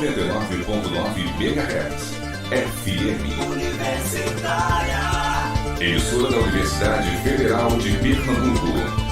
99,9 MHz. FM Universitária. Emissora da Universidade Federal de Pernambuco.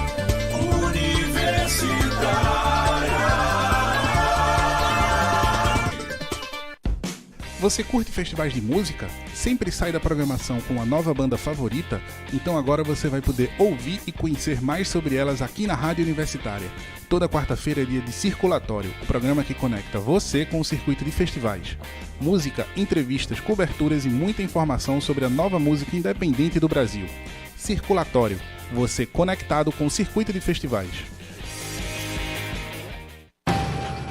Você curte festivais de música? Sempre sai da programação com uma nova banda favorita? Então agora você vai poder ouvir e conhecer mais sobre elas aqui na Rádio Universitária. Toda quarta-feira é dia de Circulatório, o programa que conecta você com o circuito de festivais. Música, entrevistas, coberturas e muita informação sobre a nova música independente do Brasil. Circulatório, você conectado com o circuito de festivais.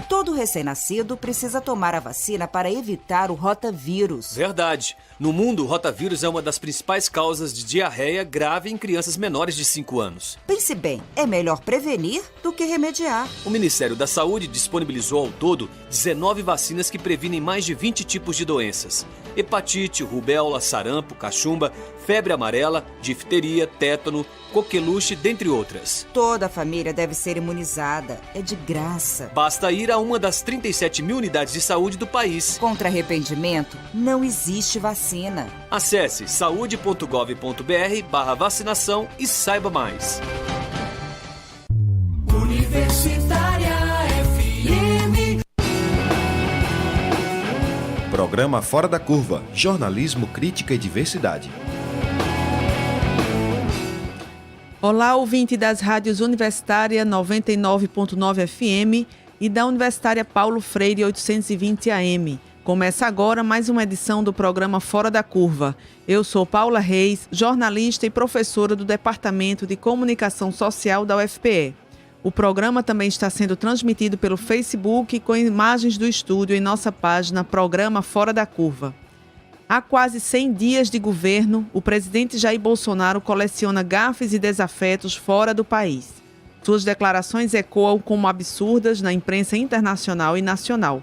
Todo recém-nascido precisa tomar a vacina para evitar o rotavírus. Verdade. No mundo, o rotavírus é uma das principais causas de diarreia grave em crianças menores de 5 anos. Pense bem, é melhor prevenir do que remediar. O Ministério da Saúde disponibilizou ao todo 19 vacinas que previnem mais de 20 tipos de doenças. Hepatite, rubéola, sarampo, cachumba, febre amarela, difteria, tétano, coqueluche, dentre outras. Toda a família deve ser imunizada. É de graça. Basta ir a uma das 37 mil unidades de saúde do país. Contra arrependimento, não existe vacina. Acesse saude.gov.br/vacinação e saiba mais. Universitária FM. Programa Fora da Curva, jornalismo, crítica e diversidade. Olá, ouvinte das rádios Universitária 99.9 FM e da Universitária Paulo Freire 820 AM. Começa agora mais uma edição do programa Fora da Curva. Eu sou Paula Reis, jornalista e professora do Departamento de Comunicação Social da UFPE. O programa também está sendo transmitido pelo Facebook com imagens do estúdio em nossa página Programa Fora da Curva. Há quase 100 dias de governo, o presidente Jair Bolsonaro coleciona gafes e desafetos fora do país. Suas declarações ecoam como absurdas na imprensa internacional e nacional.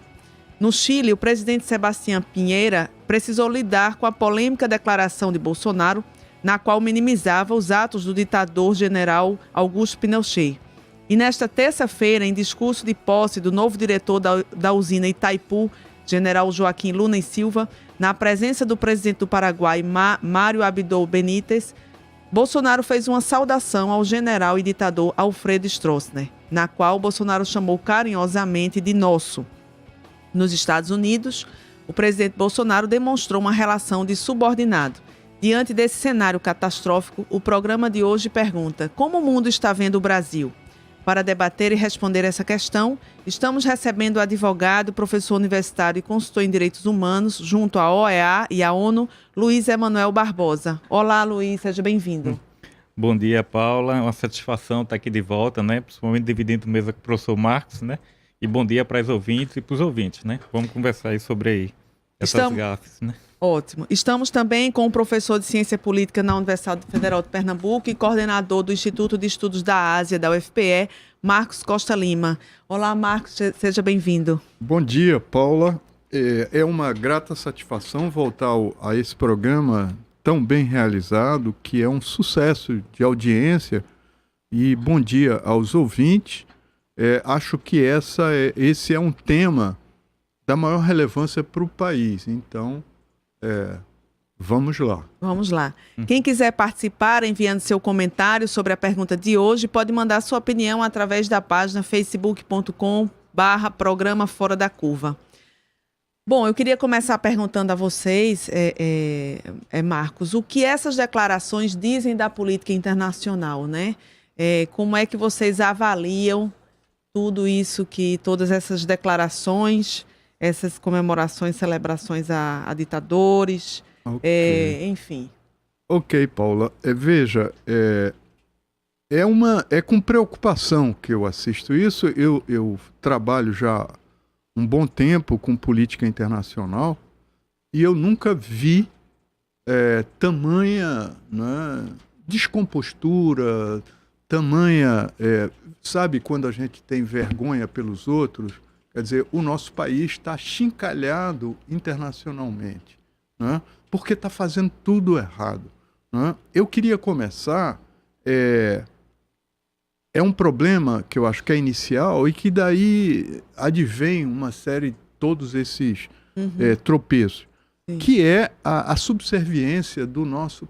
No Chile, o presidente Sebastián Piñera precisou lidar com a polêmica declaração de Bolsonaro, na qual minimizava os atos do ditador general Augusto Pinochet. E nesta terça-feira, em discurso de posse do novo diretor da usina Itaipu, general Joaquim Luna e Silva, na presença do presidente do Paraguai, Mário Abdo Benítez, Bolsonaro fez uma saudação ao general e ditador Alfredo Stroessner, na qual Bolsonaro chamou carinhosamente de nosso. Nos Estados Unidos, o presidente Bolsonaro demonstrou uma relação de subordinado. Diante desse cenário catastrófico, o programa de hoje pergunta: como o mundo está vendo o Brasil? Para debater e responder essa questão, estamos recebendo o advogado, professor universitário e consultor em direitos humanos, junto à OEA e à ONU, Luiz Emanuel Barbosa. Olá, Luiz, seja bem-vindo. Bom dia, Paula. É uma satisfação estar aqui de volta, né? Principalmente dividindo mesa com o professor Marcos, né? E bom dia para as ouvintes e para os ouvintes, né? Vamos conversar aí sobre aí essas gafes, né? Ótimo. Estamos também com o professor de Ciência Política na Universidade Federal de Pernambuco e coordenador do Instituto de Estudos da Ásia, da UFPE, Marcos Costa Lima. Olá, Marcos, seja bem-vindo. Bom dia, Paula. É uma grata satisfação voltar a esse programa tão bem realizado, que é um sucesso de audiência. E bom dia aos ouvintes. Acho que esse é um tema da maior relevância para o país. Então, vamos lá. Vamos lá. Quem quiser participar enviando seu comentário sobre a pergunta de hoje, pode mandar sua opinião através da página facebook.com/programa Fora da Curva. Bom, eu queria começar perguntando a vocês, Marcos, o que essas declarações dizem da política internacional, né? Como é que vocês avaliam tudo isso, todas essas declarações, essas comemorações, celebrações a ditadores, enfim. Ok, Paula. Veja, é com preocupação que eu assisto isso. Eu trabalho já um bom tempo com política internacional e eu nunca vi tamanha, né, descompostura, tamanha... sabe quando a gente tem vergonha pelos outros? Quer dizer, o nosso país está achincalhado internacionalmente, né? Porque está fazendo tudo errado, né? Eu queria começar... É um problema que eu acho que é inicial e que daí advém uma série todos esses tropeços, que é a subserviência do nosso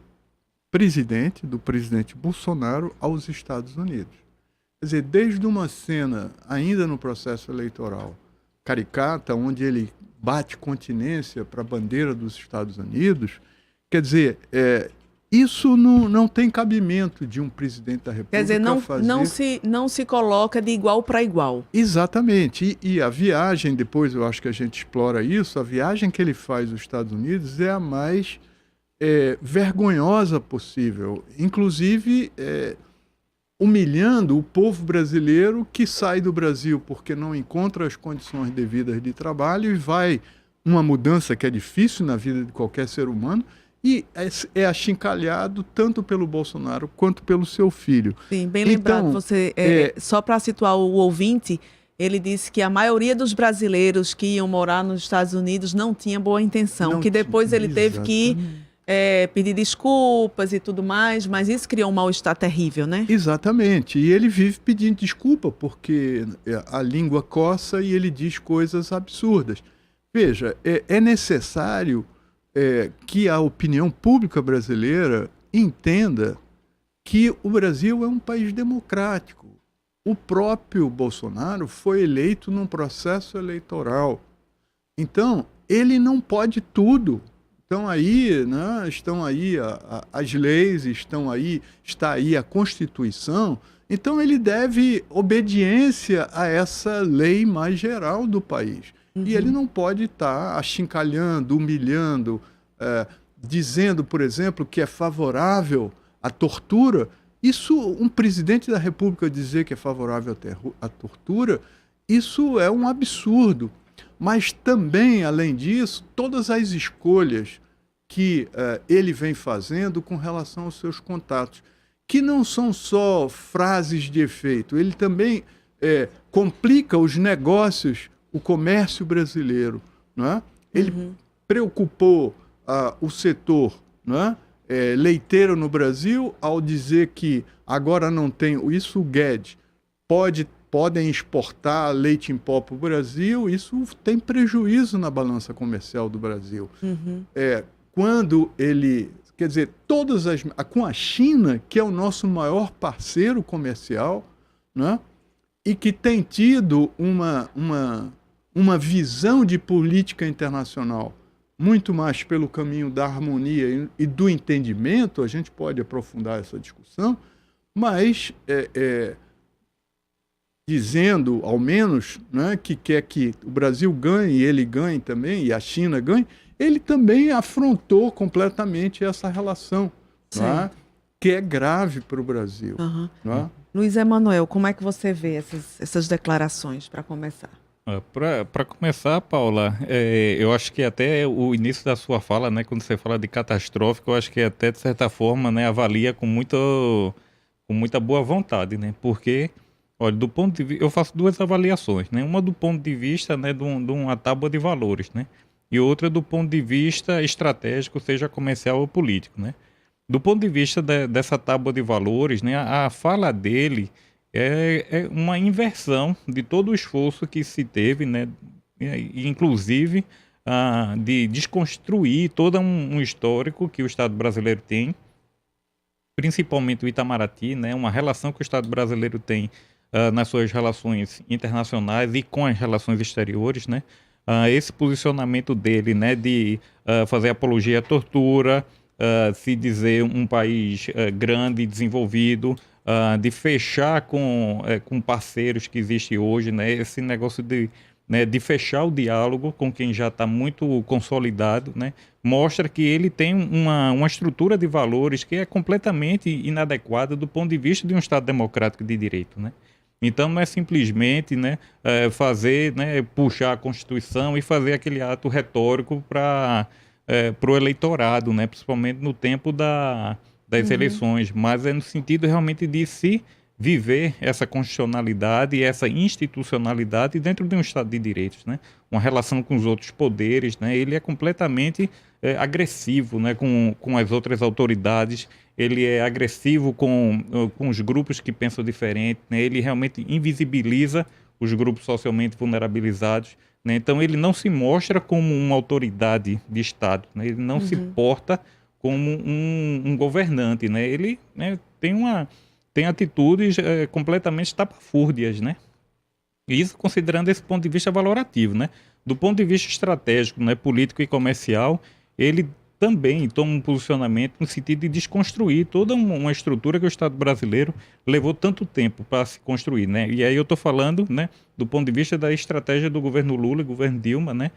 presidente, do presidente Bolsonaro, aos Estados Unidos. Quer dizer, desde uma cena, ainda no processo eleitoral, caricata, onde ele bate continência para a bandeira dos Estados Unidos, quer dizer, isso não tem cabimento de um presidente da República. Quer dizer, não se coloca de igual para igual. Exatamente. E a viagem, depois eu acho que a gente explora isso, a viagem que ele faz aos Estados Unidos é a mais vergonhosa possível. Inclusive, humilhando o povo brasileiro que sai do Brasil porque não encontra as condições devidas de trabalho e vai uma mudança que é difícil na vida de qualquer ser humano, e é achincalhado tanto pelo Bolsonaro quanto pelo seu filho. Sim, bem lembrado. Você, só para situar o ouvinte, ele disse que a maioria dos brasileiros que iam morar nos Estados Unidos não tinha boa intenção, que depois ele teve que pedir desculpas e tudo mais, mas isso criou um mal-estar terrível, né? Exatamente. E ele vive pedindo desculpa porque a língua coça e ele diz coisas absurdas. Veja, é necessário que a opinião pública brasileira entenda que o Brasil é um país democrático. O próprio Bolsonaro foi eleito num processo eleitoral. Então, ele não pode tudo. Estão aí, né? Estão aí as leis, está aí a Constituição. Então, ele deve obediência a essa lei mais geral do país. E ele não pode estar achincalhando, humilhando, dizendo, por exemplo, que é favorável à tortura. Isso, um presidente da República dizer que é favorável à tortura, isso é um absurdo. Mas também, além disso, todas as escolhas que ele vem fazendo com relação aos seus contatos, que não são só frases de efeito, ele também complica os negócios, o comércio brasileiro, não é? Ele preocupou o setor, não é? Leiteiro no Brasil ao dizer que agora não tem isso, o Guedes podem exportar leite em pó para o Brasil, isso tem prejuízo na balança comercial do Brasil. Quando ele, quer dizer, com a China, que é o nosso maior parceiro comercial, né? E que tem tido uma visão de política internacional muito mais pelo caminho da harmonia e do entendimento, a gente pode aprofundar essa discussão, mas dizendo, ao menos, né, que quer que o Brasil ganhe, e ele ganhe também, e a China ganhe, ele também afrontou completamente essa relação, né, que é grave para o Brasil. Né? Luiz Emanuel, como é que você vê essas declarações, para começar? Para começar, Paula, eu acho que até o início da sua fala, né, quando você fala de catastrófico, eu acho que até, de certa forma, né, avalia com muita boa vontade, né, porque, olha, do ponto de vista, eu faço duas avaliações, né, uma do ponto de vista, né, de uma tábua de valores, né, e outra do ponto de vista estratégico, seja comercial ou político, né. Do ponto de vista dessa tábua de valores, né, a fala dele é uma inversão de todo o esforço que se teve, né, inclusive de desconstruir todo um histórico que o Estado brasileiro tem, principalmente o Itamaraty, né, uma relação que o Estado brasileiro tem nas suas relações internacionais e com as relações exteriores, né, esse posicionamento dele, né, de fazer apologia à tortura, se dizer um país grande e desenvolvido, de fechar com parceiros que existem hoje, né, esse negócio de fechar o diálogo com quem já está muito consolidado, né, mostra que ele tem uma estrutura de valores que é completamente inadequada do ponto de vista de um Estado democrático de direito, né. Então não é simplesmente, né, fazer, né, puxar a Constituição e fazer aquele ato retórico para o eleitorado, né, principalmente no tempo das eleições, mas é no sentido realmente de se viver essa constitucionalidade e essa institucionalidade dentro de um Estado de Direitos, né? Uma relação com os outros poderes, né? Ele é completamente agressivo, né? com as outras autoridades, ele é agressivo com os grupos que pensam diferente, né? Ele realmente invisibiliza os grupos socialmente vulnerabilizados, né? Então ele não se mostra como uma autoridade de Estado, né? Ele não se porta como um governante, né? Ele, né, tem atitudes completamente estapafúrdias, né? Isso considerando esse ponto de vista valorativo, né? Do ponto de vista estratégico, né, político e comercial, ele também toma um posicionamento no sentido de desconstruir toda uma estrutura que o Estado brasileiro levou tanto tempo para se construir, né? E aí eu estou falando, né, do ponto de vista da estratégia do governo Lula e governo Dilma, né,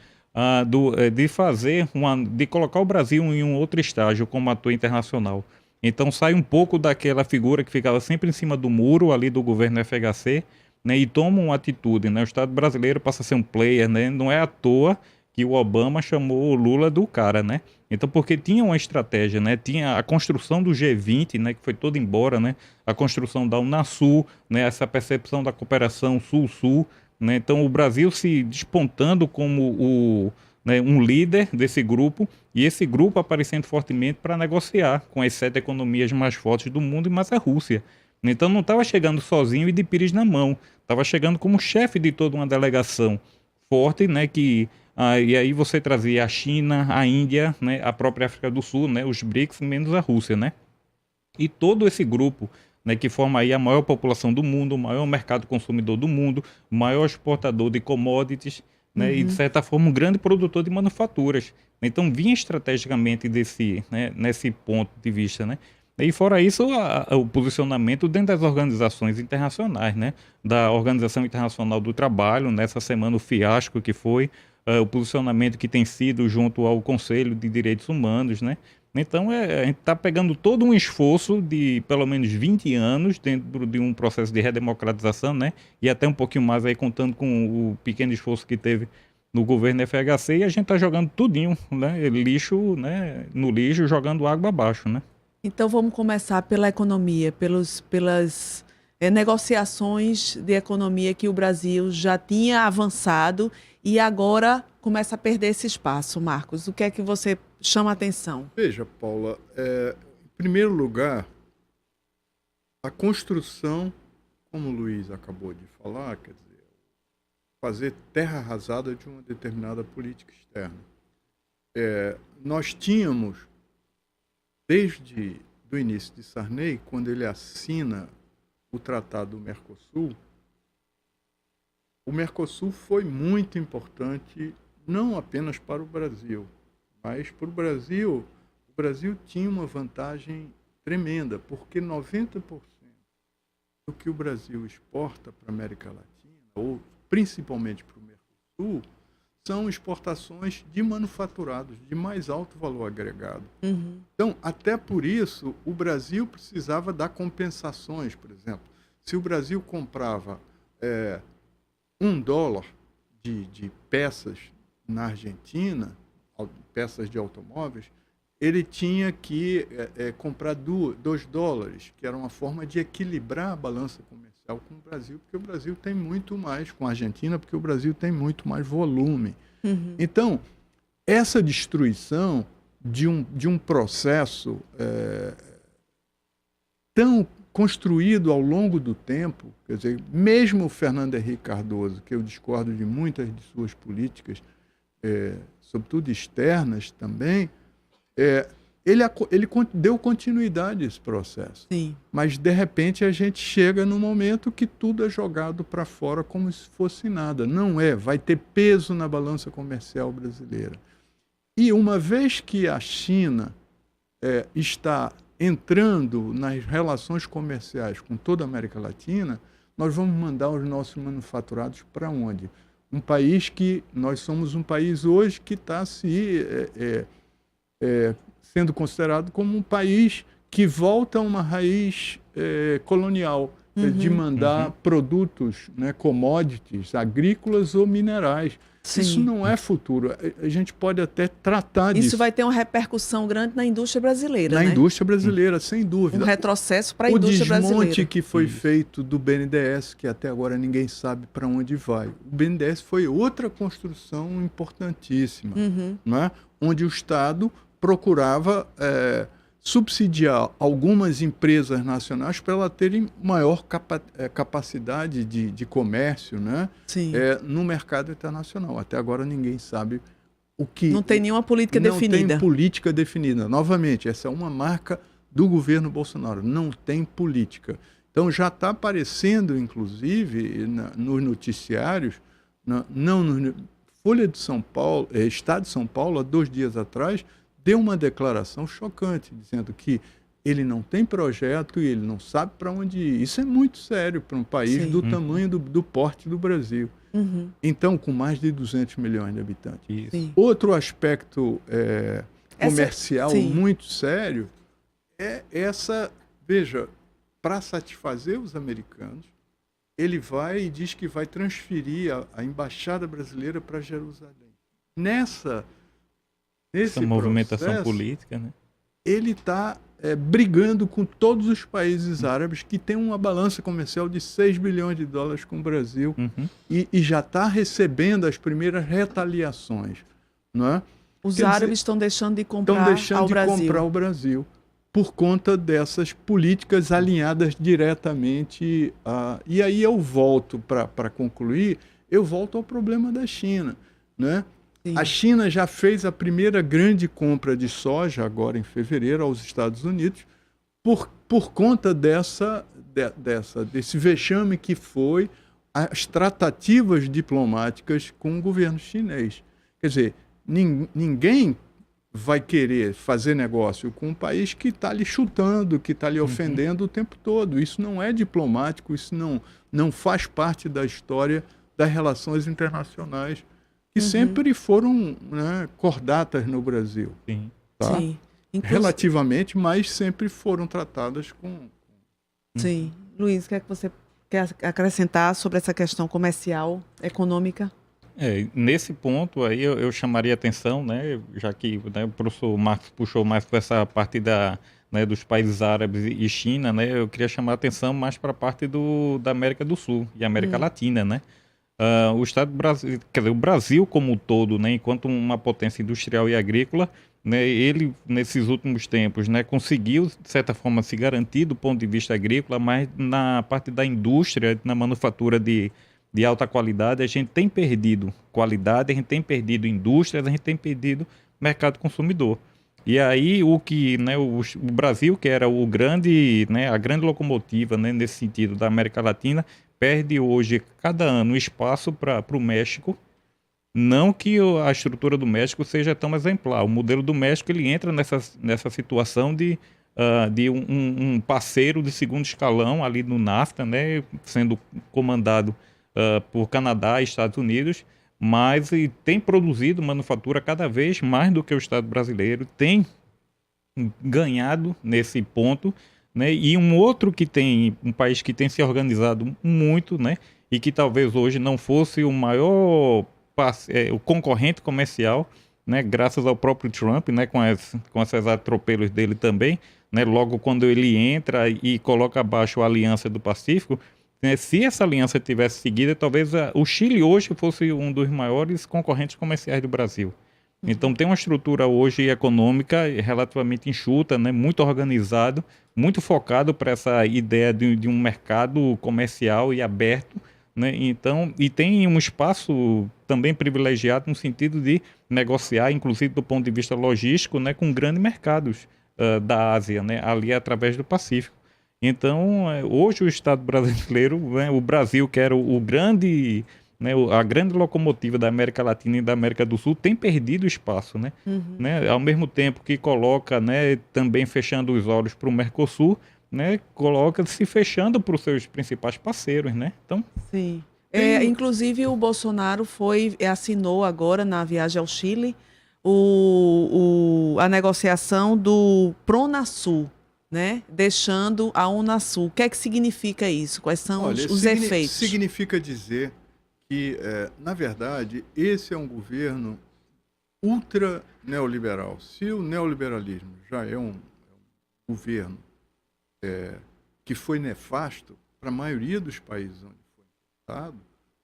de colocar o Brasil em um outro estágio como ator internacional. Então sai um pouco daquela figura que ficava sempre em cima do muro ali do governo FHC, né, e toma uma atitude, né? O Estado brasileiro passa a ser um player, né? Não é à toa que o Obama chamou o Lula do cara, né? Então, porque tinha uma estratégia, né? Tinha a construção do G20, né? Que foi toda embora, né? A construção da Unasul, né? Essa percepção da cooperação Sul-Sul, né? Então, o Brasil se despontando como um líder desse grupo, e esse grupo aparecendo fortemente para negociar com as 7 economias mais fortes do mundo e mais a Rússia. Então não estava chegando sozinho e de pires na mão, estava chegando como chefe de toda uma delegação forte, né, e aí você trazia a China, a Índia, né, a própria África do Sul, né, os BRICS, menos a Rússia, né? E todo esse grupo, né, que forma aí a maior população do mundo, o maior mercado consumidor do mundo, o maior exportador de commodities, né, e de certa forma um grande produtor de manufaturas. Então vinha estrategicamente nesse ponto de vista, né? E fora isso, o posicionamento dentro das organizações internacionais, né? Da Organização Internacional do Trabalho, nessa semana o fiasco que foi, o posicionamento que tem sido junto ao Conselho de Direitos Humanos, né? Então a gente está pegando todo um esforço de pelo menos 20 anos dentro de um processo de redemocratização, né? E até um pouquinho mais aí contando com o pequeno esforço que teve no governo FHC, e a gente está jogando tudinho, né? Lixo, né? No lixo, jogando água abaixo, né? Então vamos começar pela economia, pelas negociações de economia que o Brasil já tinha avançado e agora começa a perder esse espaço. Marcos, o que é que você chama a atenção? Veja, Paula, em primeiro lugar, a construção, como o Luiz acabou de falar, quer dizer, fazer terra arrasada de uma determinada política externa. Nós tínhamos, desde o início de Sarney, quando ele assina o Tratado do Mercosul, o Mercosul foi muito importante, não apenas para o Brasil, mas para o Brasil tinha uma vantagem tremenda, porque 90% do que o Brasil exporta para a América Latina, ou principalmente para o Mercosul, são exportações de manufaturados de mais alto valor agregado. Então, até por isso, o Brasil precisava dar compensações, por exemplo. Se o Brasil comprava $1 de peças na Argentina, peças de automóveis, ele tinha que comprar $2, que era uma forma de equilibrar a balança comercial com o Brasil, porque o Brasil tem muito mais, com a Argentina, porque o Brasil tem muito mais volume. Então, essa destruição de um processo tão construído ao longo do tempo, quer dizer, mesmo o Fernando Henrique Cardoso, que eu discordo de muitas de suas políticas, sobretudo externas também, ele deu continuidade a esse processo. Sim. Mas, de repente, a gente chega num momento que tudo é jogado para fora como se fosse nada. Não é, vai ter peso na balança comercial brasileira. E uma vez que a China está entrando nas relações comerciais com toda a América Latina, nós vamos mandar os nossos manufaturados para onde? Um país que nós somos um país hoje que está sendo considerado como um país que volta a uma raiz colonial, de mandar produtos, né, commodities agrícolas ou minerais. Sim. Isso não é futuro. A gente pode até tratar disso. Isso vai ter uma repercussão grande na indústria brasileira, na né? indústria brasileira, sem dúvida. Um retrocesso para a indústria brasileira. O desmonte que foi feito do BNDES, que até agora ninguém sabe para onde vai. O BNDES foi outra construção importantíssima, né? Onde o Estado procurava subsidiar algumas empresas nacionais para elas terem maior capacidade de comércio, né? Sim. No mercado internacional. Até agora ninguém sabe o que... Não tem nenhuma política não definida. Não tem política definida. Novamente, essa é uma marca do governo Bolsonaro. Não tem política. Então já está aparecendo, inclusive, nos noticiários, Folha de São Paulo, Estado de São Paulo, há 2 dias atrás, deu uma declaração chocante, dizendo que ele não tem projeto e ele não sabe para onde ir. Isso é muito sério para um país do tamanho do porte do Brasil. Uhum. Então, com mais de 200 milhões de habitantes. Isso. Outro aspecto comercial muito sério é essa... Veja, para satisfazer os americanos, ele vai e diz que vai transferir a embaixada brasileira para Jerusalém. Nesse movimentação processo, política, né? ele está brigando com todos os países árabes que têm uma balança comercial de 6 bilhões de dólares com o Brasil e já está recebendo as primeiras retaliações. Não é? Os árabes estão deixando de comprar comprar o Brasil por conta dessas políticas alinhadas diretamente. E aí eu volto, para concluir, eu volto ao problema da China, né? A China já fez a primeira grande compra de soja, agora em fevereiro, aos Estados Unidos, por conta desse vexame que foi as tratativas diplomáticas com o governo chinês. Quer dizer, ninguém vai querer fazer negócio com um país que está lhe chutando, que está lhe ofendendo o tempo todo. Isso não é diplomático, isso não faz parte da história das relações internacionais, que sempre foram, né, cordatas no Brasil. Sim. Tá? Sim. Relativamente, mas sempre foram tratadas com... Sim. Luiz, o que é que você quer acrescentar sobre essa questão comercial, econômica? Nesse ponto aí eu chamaria atenção, né, já que, né, o professor Marcos puxou mais para essa parte dos países árabes e China, né, eu queria chamar a atenção mais para a parte da América do Sul e América Latina, né. O Estado do Brasil, quer dizer, o Brasil como um todo, né, enquanto uma potência industrial e agrícola, né, ele nesses últimos tempos, né, conseguiu de certa forma se garantir do ponto de vista agrícola, mas na parte da indústria, na manufatura de alta qualidade, a gente tem perdido qualidade, a gente tem perdido indústrias, a gente tem perdido mercado consumidor. E aí o Brasil, que era o grande, né, a grande locomotiva, né, nesse sentido da América Latina, perde hoje, cada ano, espaço para o México. Não que a estrutura do México seja tão exemplar. O modelo do México ele entra nessa situação de um parceiro de segundo escalão ali no NAFTA, né, sendo comandado por Canadá e Estados Unidos, mas tem produzido manufatura cada vez mais do que o Estado brasileiro, tem ganhado nesse ponto, né? E um país que tem se organizado muito, né? E que talvez hoje não fosse o maior o concorrente comercial, né? Graças ao próprio Trump, né? Com esses atropelos dele também, né? Logo quando ele entra e coloca abaixo a Aliança do Pacífico, né? Se essa aliança tivesse seguida, talvez o Chile hoje fosse um dos maiores concorrentes comerciais do Brasil. Então tem uma estrutura hoje econômica relativamente enxuta, né, muito organizado, muito focado para essa ideia de um mercado comercial e aberto, né? Então, e tem um espaço também privilegiado no sentido de negociar, inclusive do ponto de vista logístico, né, com grandes mercados da Ásia, né, ali através do Pacífico. Então, hoje o Estado brasileiro, né, o Brasil, que era o grande... né, a grande locomotiva da América Latina e da América do Sul tem perdido espaço, né? Né? Ao mesmo tempo que coloca, né, também fechando os olhos para o Mercosul, né, coloca se fechando para os seus principais parceiros, né? Então, sim. Inclusive o Bolsonaro assinou agora na viagem ao Chile a negociação do Pronasul, né? Deixando a Unasul. O que é que significa isso? Quais são os efeitos? Significa dizer que, na verdade, esse é um governo ultra neoliberal. Se o neoliberalismo já é um governo que foi nefasto para a maioria dos países onde foi implantado,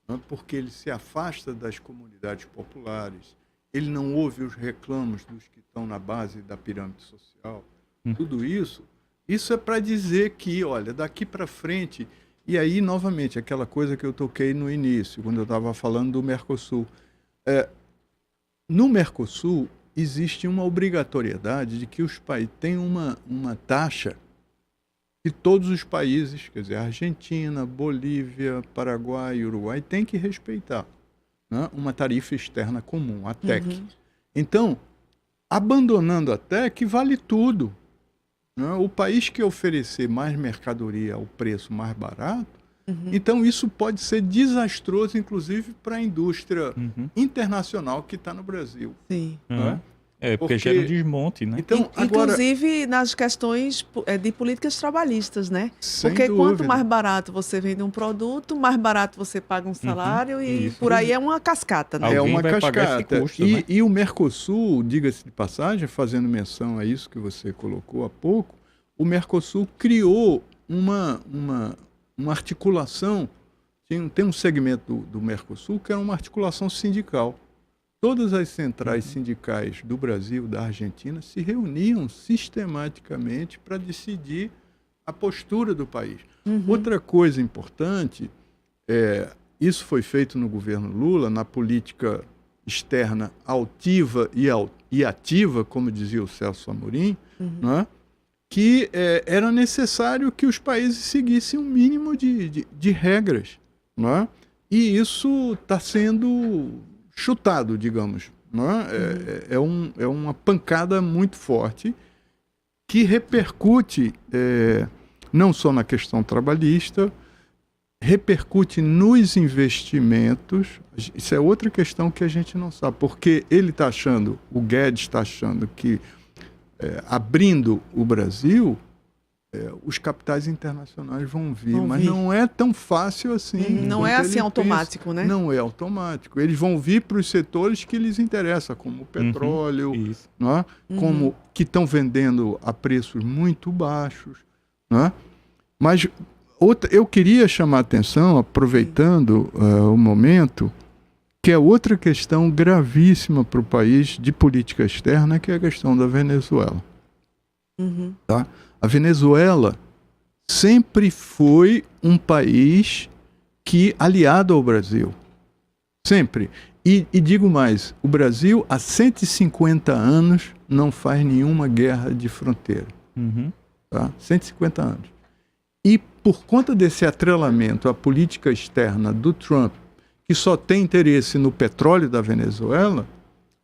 né, porque ele se afasta das comunidades populares, ele não ouve os reclamos dos que estão na base da pirâmide social, tudo isso é para dizer que, olha, daqui para frente, e aí, novamente, aquela coisa que eu toquei no início, quando eu estava falando do Mercosul. No Mercosul, existe uma obrigatoriedade de que os países têm uma taxa que todos os países, quer dizer, Argentina, Bolívia, Paraguai, Uruguai, têm que respeitar, né? Uma tarifa externa comum, a TEC. Então, abandonando a TEC, vale tudo. O país que oferecer mais mercadoria ao preço mais barato, então isso pode ser desastroso, inclusive, para a indústria internacional que está no Brasil. Sim. Porque gera um desmonte, né? Então, agora, inclusive nas questões de políticas trabalhistas, né? Sem Porque dúvida. quanto mais barato você vende um produto, mais barato você paga um salário e Isso. por aí é uma cascata, né? é Alguém uma vai pagar esse cascata. custo, né? E o Mercosul, diga-se de passagem, fazendo menção a isso que você colocou há pouco, o Mercosul criou uma articulação, tem um segmento do Mercosul que é uma articulação sindical. Todas as centrais sindicais do Brasil, da Argentina, se reuniam sistematicamente para decidir a postura do país. Outra coisa importante, isso foi feito no governo Lula, na política externa altiva e ativa, como dizia o Celso Amorim, né, que era necessário que os países seguissem um mínimo de regras. Né, e isso está sendo chutado, digamos. Né? É uma pancada muito forte que repercute não só na questão trabalhista, repercute nos investimentos. Isso é outra questão que a gente não sabe, porque ele está achando, o Guedes está achando que abrindo o Brasil, os capitais internacionais vão vir, mas não é tão fácil assim. Não é assim automático, né? Não é automático. Eles vão vir para os setores que lhes interessam, como o petróleo, não é? Como que estão vendendo a preços muito baixos. Não é? Mas eu queria chamar a atenção, aproveitando o momento, que é outra questão gravíssima para o país de política externa, que é a questão da Venezuela. Tá? A Venezuela sempre foi um país aliado ao Brasil. Sempre. E digo mais, o Brasil há 150 anos não faz nenhuma guerra de fronteira. Tá? 150 anos. E por conta desse atrelamento à política externa do Trump, que só tem interesse no petróleo da Venezuela,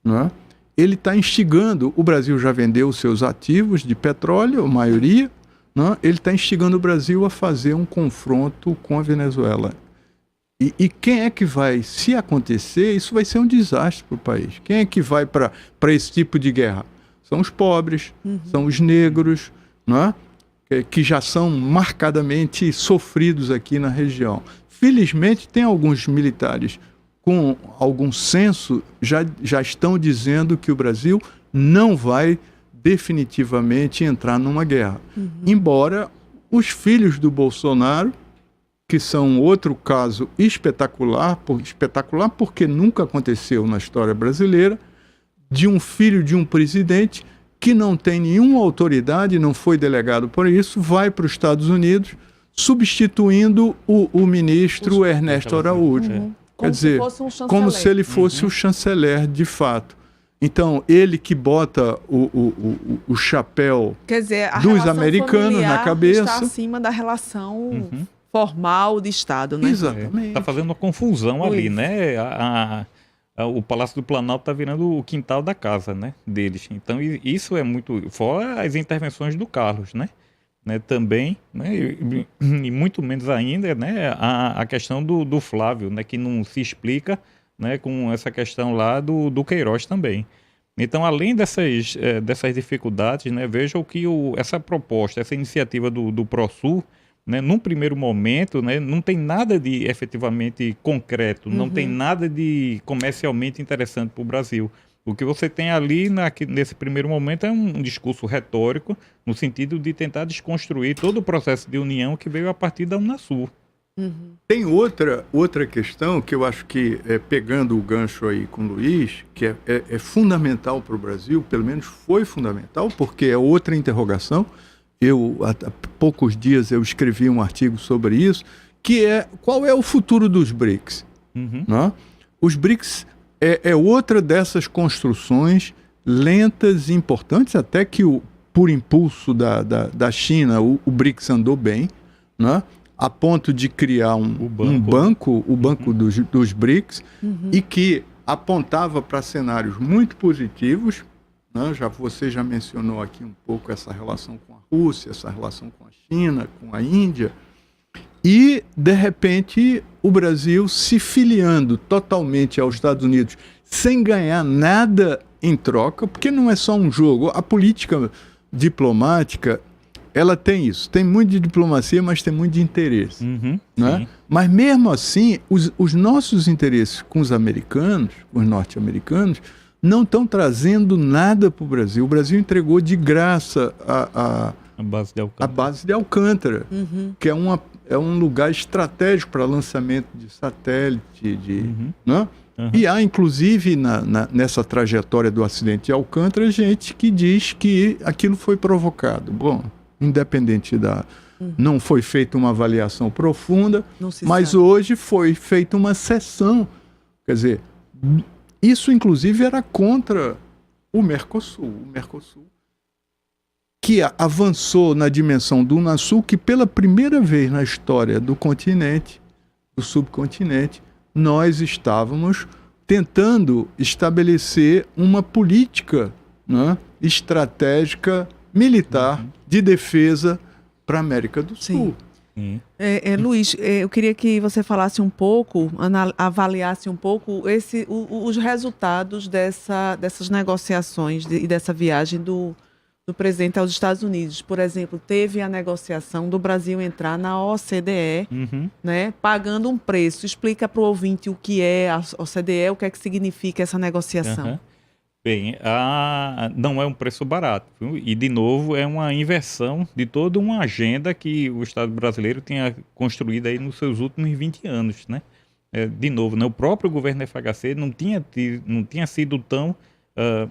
né, ele está instigando, o Brasil já vendeu os seus ativos de petróleo, a maioria, né, ele está instigando o Brasil a fazer um confronto com a Venezuela. E quem é que vai, se acontecer, isso vai ser um desastre para o país. Quem é que vai para esse tipo de guerra? São os pobres, são os negros, né, que já são marcadamente sofridos aqui na região. Felizmente, tem alguns militares com algum senso, já estão dizendo que o Brasil não vai definitivamente entrar numa guerra. Embora os filhos do Bolsonaro, que são outro caso espetacular porque nunca aconteceu na história brasileira, de um filho de um presidente que não tem nenhuma autoridade, não foi delegado por isso, vai para os Estados Unidos, substituindo o ministro Ernesto Araújo. Quer dizer, como se ele fosse o chanceler de fato. Então, ele que bota o chapéu Quer dizer, dos americanos na cabeça. Está acima da relação formal de Estado, né? Exatamente. Está fazendo uma confusão ali, né? O Palácio do Planalto está virando o quintal da casa, né, deles. Então, isso é muito... Fora as intervenções do Carlos, né? Também, né, e muito menos ainda, né, a questão do Flávio, né, que não se explica, né, com essa questão lá do Queiroz também. Então, além dessas dificuldades, né, vejam que essa proposta, essa iniciativa do ProSul, né, num primeiro momento, né, não tem nada de efetivamente concreto, não tem nada de comercialmente interessante para o Brasil. O que você tem ali nesse primeiro momento é um discurso retórico, no sentido de tentar desconstruir todo o processo de união que veio a partir da Unasul. Tem outra questão que eu acho que, pegando o gancho aí com o Luiz, que é fundamental para o Brasil, pelo menos foi fundamental, porque é outra interrogação. Há poucos dias eu escrevi um artigo sobre isso, que é qual é o futuro dos BRICS. Né? Os BRICS é outra dessas construções lentas e importantes, até que por impulso da China o BRICS andou bem, né? A ponto de criar o banco dos BRICS, e que apontava para cenários muito positivos, né? Você já mencionou aqui um pouco essa relação com a Rússia, essa relação com a China, com a Índia, e, de repente, o Brasil se filiando totalmente aos Estados Unidos, sem ganhar nada em troca, porque não é só um jogo. A política diplomática, ela tem isso. Tem muito de diplomacia, mas tem muito de interesse. Né? Mas, mesmo assim, os nossos interesses com os americanos, com os norte-americanos, não estão trazendo nada para o Brasil. O Brasil entregou de graça a base de Alcântara, que é um lugar estratégico para lançamento de satélite. Né? E há, inclusive, nessa trajetória do acidente de Alcântara, gente que diz que aquilo foi provocado. Bom, independente não foi feita uma avaliação profunda, mas hoje foi feita uma sessão. Quer dizer, isso, inclusive, era contra o Mercosul. O Mercosul, que avançou na dimensão do Unasul, que pela primeira vez na história do continente, do subcontinente, nós estávamos tentando estabelecer uma política, né, estratégica militar de defesa para a América do Sul. Luiz, eu queria que você falasse um pouco, avaliasse um pouco os resultados dessas negociações e dessa viagem do presidente aos Estados Unidos. Por exemplo, teve a negociação do Brasil entrar na OCDE, né, pagando um preço. Explica para o ouvinte o que é a OCDE, o que é que significa essa negociação. Bem, não é um preço barato, viu? E, de novo, é uma inversão de toda uma agenda que o Estado brasileiro tinha construído aí nos seus últimos 20 anos, né? De novo, né? O próprio governo FHC não tinha sido tão,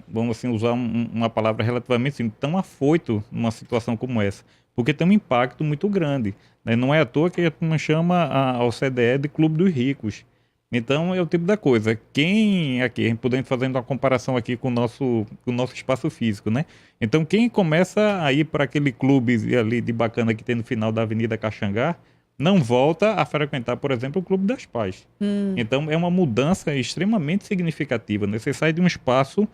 vamos assim, usar uma palavra relativamente assim, tão afoito numa situação como essa, porque tem um impacto muito grande, né? Não é à toa que a turma chama a OCDE de Clube dos Ricos. Então, é o tipo da coisa. Quem aqui, a gente podendo fazendo uma comparação aqui com o nosso espaço físico, né? Então, quem começa a ir para aquele clube ali de bacana que tem no final da Avenida Caxangá, não volta a frequentar, por exemplo, o Clube das Pais. Então, é uma mudança extremamente significativa, né? Você sai de um espaço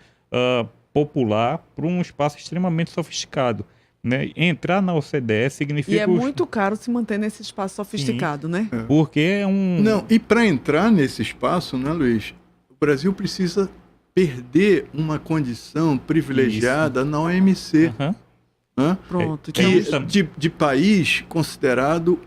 popular para um espaço extremamente sofisticado. Né? Entrar na OCDE significa... E é muito caro se manter nesse espaço sofisticado, né? Porque é um... Não, e para entrar nesse espaço, né, Luiz, o Brasil precisa perder uma condição privilegiada na OMC. Né? Pronto. De país considerado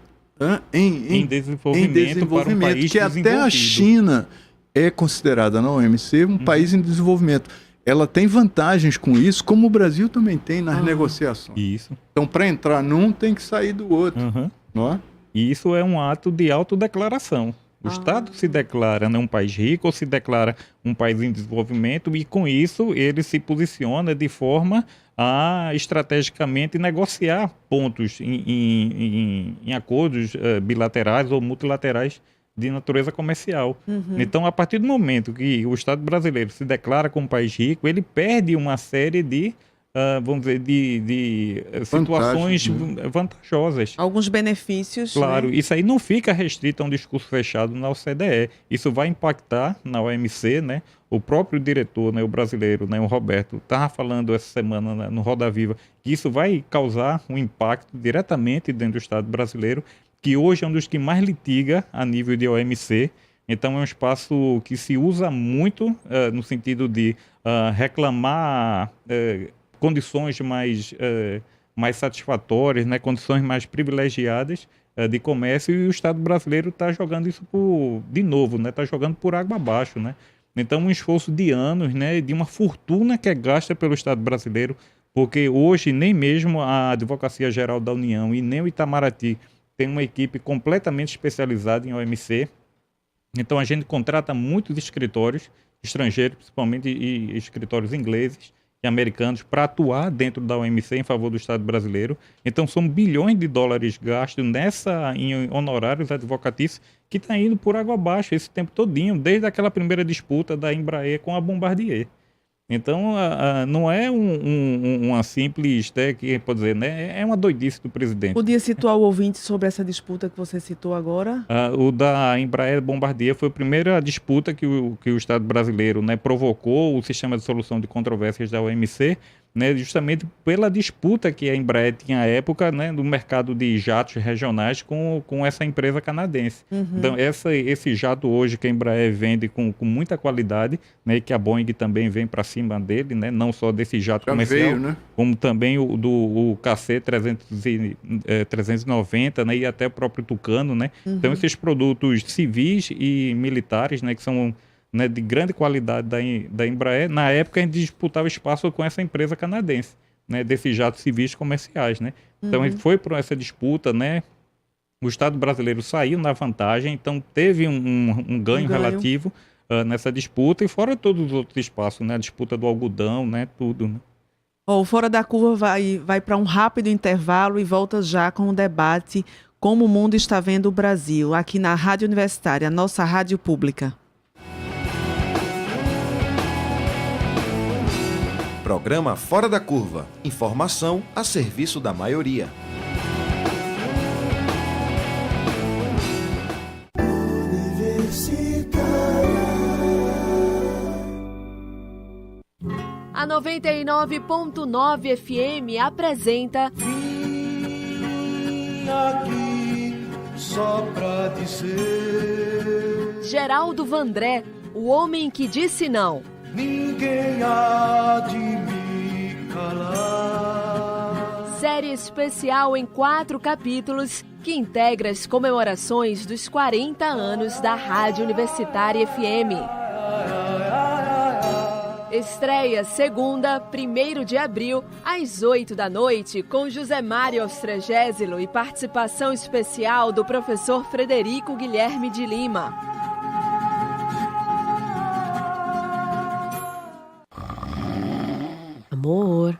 em desenvolvimento para um país que até a China é considerada na OMC um país em desenvolvimento. Ela tem vantagens com isso, como o Brasil também tem nas negociações. Isso. Então, para entrar num, tem que sair do outro. Não é? E isso é um ato de autodeclaração. O Estado se declara, né, um país rico ou se declara um país em desenvolvimento, e com isso ele se posiciona de forma a estrategicamente negociar pontos em acordos bilaterais ou multilaterais de natureza comercial. Então, a partir do momento que o Estado brasileiro se declara como país rico, ele perde uma série de, vamos dizer, de situações vantajosas. Alguns benefícios. Claro, né? Isso aí não fica restrito a um discurso fechado na OCDE. Isso vai impactar na OMC, né? O próprio diretor, né, o brasileiro, né, o Roberto, estava falando essa semana, né, no Roda Viva, que isso vai causar um impacto diretamente dentro do Estado brasileiro, que hoje é um dos que mais litiga a nível de OMC. Então, é um espaço que se usa muito no sentido de reclamar condições mais satisfatórias, né, condições mais privilegiadas de comércio, e o Estado brasileiro está jogando isso de novo, né, está jogando por água abaixo, né? Então, um esforço de anos, né, de uma fortuna que é gasta pelo Estado brasileiro, porque hoje nem mesmo a Advocacia Geral da União e nem o Itamaraty tem uma equipe completamente especializada em OMC. Então a gente contrata muitos escritórios estrangeiros, principalmente e escritórios ingleses e americanos, para atuar dentro da OMC em favor do Estado brasileiro. Então são bilhões de dólares gastos em honorários advocatícios que está indo por água abaixo esse tempo todinho, desde aquela primeira disputa da Embraer com a Bombardier. Então, não é uma simples, que pode dizer, né? É uma doidice do presidente. Podia situar o ouvinte sobre essa disputa que você citou agora? O da Embraer Bombardier foi a primeira disputa que o Estado brasileiro, né, provocou o sistema de solução de controvérsias da OMC, né, justamente pela disputa que a Embraer tinha à época, né, no mercado de jatos regionais com essa empresa canadense. Então, esse jato hoje que a Embraer vende com muita qualidade, né, e que a Boeing também vem para cima dele, né, não só desse jato comercial, né? Como também o KC-390, né, e até o próprio Tucano. Né? Então, esses produtos civis e militares, né, que são, né, de grande qualidade da Embraer, na época a gente disputava espaço com essa empresa canadense, né, desses jatos civis comerciais. Né? Então a gente foi por essa disputa, né? O Estado brasileiro saiu na vantagem, então teve um ganho relativo nessa disputa, e fora todos os outros espaços, né? A disputa do algodão, né? Tudo. Né? O Fora da Curva vai para um rápido intervalo e volta já com o debate Como o Mundo Está Vendo o Brasil, aqui na Rádio Universitária, nossa rádio pública. Programa Fora da Curva. Informação a serviço da maioria. A 99.9 FM apresenta Aqui só pra dizer Geraldo Vandré, o homem que disse não. Ninguém há de me calar. Série especial em 4 capítulos que integra as comemorações dos 40 anos da Rádio Universitária FM. Estreia segunda, 1º de abril, às 8 da noite, com José Mário Austrégésilo e participação especial do professor Frederico Guilherme de Lima. Amor,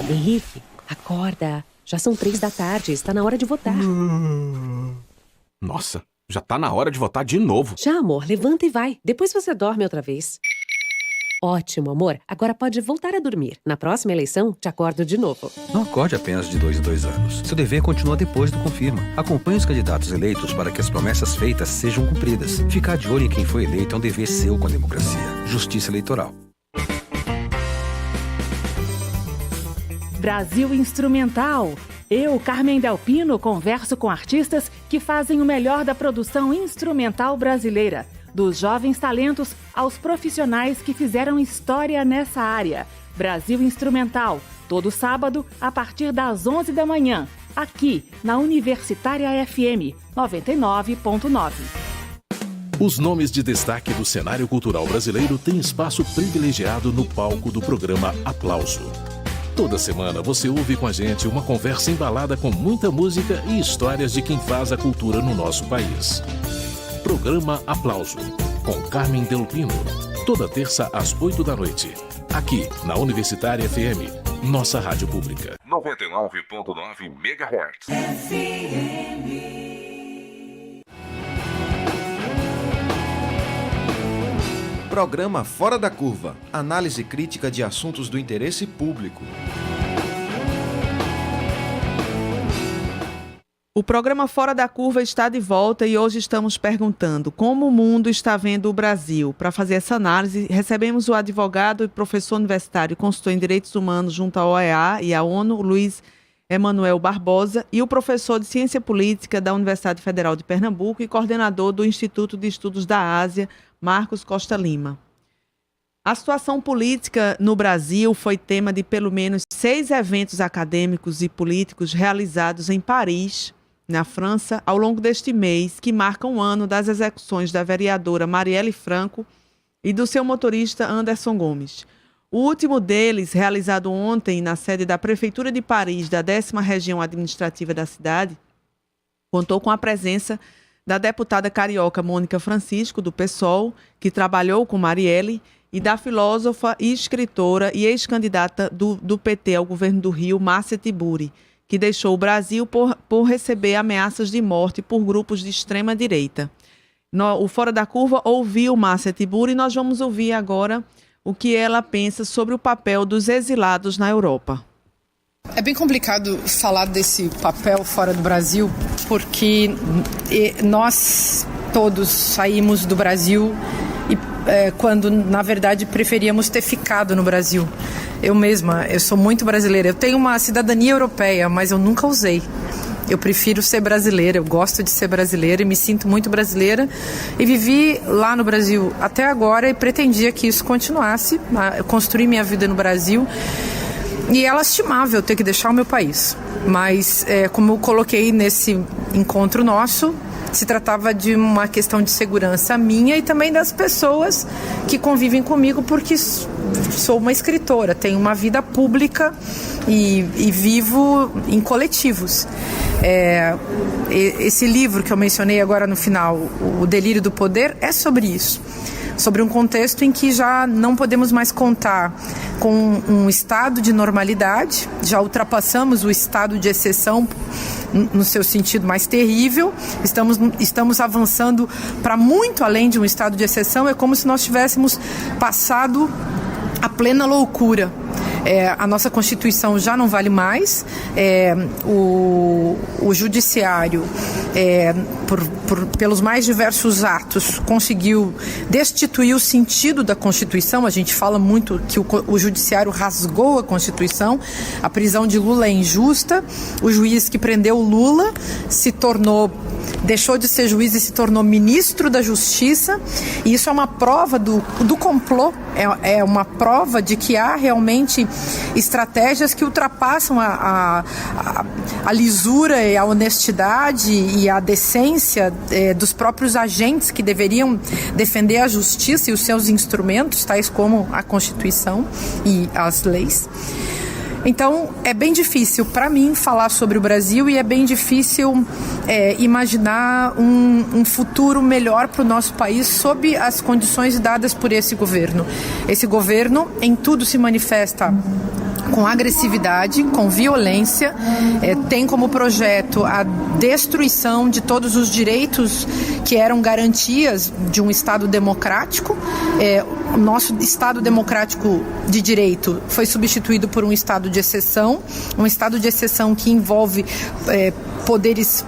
Henrique, acorda. Já são 3 da tarde, está na hora de votar. Nossa, já tá na hora de votar de novo. Já, amor, levanta e vai. Depois você dorme outra vez. Ótimo, amor. Agora pode voltar a dormir. Na próxima eleição, te acordo de novo. Não acorde apenas de 2 em 2 anos. Seu dever continua depois do confirma. Acompanhe os candidatos eleitos para que as promessas feitas sejam cumpridas. Ficar de olho em quem foi eleito é um dever seu com a democracia. Justiça Eleitoral. Brasil Instrumental. Eu, Carmen Delpino, converso com artistas que fazem o melhor da produção instrumental brasileira. Dos jovens talentos aos profissionais que fizeram história nessa área. Brasil Instrumental, todo sábado, a partir das 11 da manhã, aqui na Universitária FM 99.9. Os nomes de destaque do cenário cultural brasileiro têm espaço privilegiado no palco do programa Aplauso. Toda semana você ouve com a gente uma conversa embalada com muita música e histórias de quem faz a cultura no nosso país. Programa Aplauso, com Carmen Delpino. Toda terça às 8 da noite. Aqui, na Universitária FM, nossa rádio pública. 99.9 MHz. Programa Fora da Curva. Análise crítica de assuntos do interesse público. O programa Fora da Curva está de volta e hoje estamos perguntando como o mundo está vendo o Brasil. Para fazer essa análise, recebemos o advogado e professor universitário, consultor em Direitos Humanos junto à OEA e à ONU, Luiz Emanuel Barbosa, e o professor de Ciência Política da Universidade Federal de Pernambuco e coordenador do Instituto de Estudos da Ásia, Marcos Costa Lima. A situação política no Brasil foi tema de pelo menos 6 eventos acadêmicos e políticos realizados em Paris, na França, ao longo deste mês, que marcam o ano das execuções da vereadora Marielle Franco e do seu motorista Anderson Gomes. O último deles, realizado ontem na sede da Prefeitura de Paris, da 10ª região administrativa da cidade, contou com a presença da deputada carioca Mônica Francisco, do PSOL, que trabalhou com Marielle, e da filósofa e escritora e ex-candidata do PT ao governo do Rio, Márcia Tiburi, que deixou o Brasil por receber ameaças de morte por grupos de extrema-direita. O Fora da Curva ouviu Márcia Tiburi e nós vamos ouvir agora o que ela pensa sobre o papel dos exilados na Europa. É bem complicado falar desse papel fora do Brasil, porque nós todos saímos do Brasil quando, na verdade, preferíamos ter ficado no Brasil. Eu mesma, eu sou muito brasileira. Eu tenho uma cidadania europeia, mas eu nunca usei. Eu prefiro ser brasileira, eu gosto de ser brasileira e me sinto muito brasileira. E vivi lá no Brasil até agora e pretendia que isso continuasse. Eu construí minha vida no Brasil. E é lastimável ter que deixar o meu país. Mas, como eu coloquei nesse encontro nosso, se tratava de uma questão de segurança minha e também das pessoas que convivem comigo, porque sou uma escritora, tenho uma vida pública e vivo em coletivos. Esse livro que eu mencionei agora no final, O Delírio do Poder, é sobre isso. Sobre um contexto em que já não podemos mais contar com um estado de normalidade, já ultrapassamos o estado de exceção no seu sentido mais terrível, estamos avançando para muito além de um estado de exceção. É como se nós tivéssemos passado a plena loucura. A nossa Constituição já não vale mais, o Judiciário, pelos mais diversos atos, conseguiu destituir o sentido da Constituição. A gente fala muito que o Judiciário rasgou a Constituição, a prisão de Lula é injusta, o juiz que prendeu Lula deixou de ser juiz e se tornou ministro da Justiça, e isso é uma prova do complô, é uma prova de que há realmente estratégias que ultrapassam a lisura e a honestidade e a decência dos próprios agentes que deveriam defender a justiça e os seus instrumentos, tais como a Constituição e as leis. Então, é bem difícil para mim falar sobre o Brasil e é bem difícil imaginar um futuro melhor para o nosso país sob as condições dadas por esse governo. Esse governo em tudo se manifesta com agressividade, com violência, tem como projeto a destruição de todos os direitos que eram garantias de um Estado democrático. O nosso Estado democrático de direito foi substituído por um Estado de exceção, que envolve poderes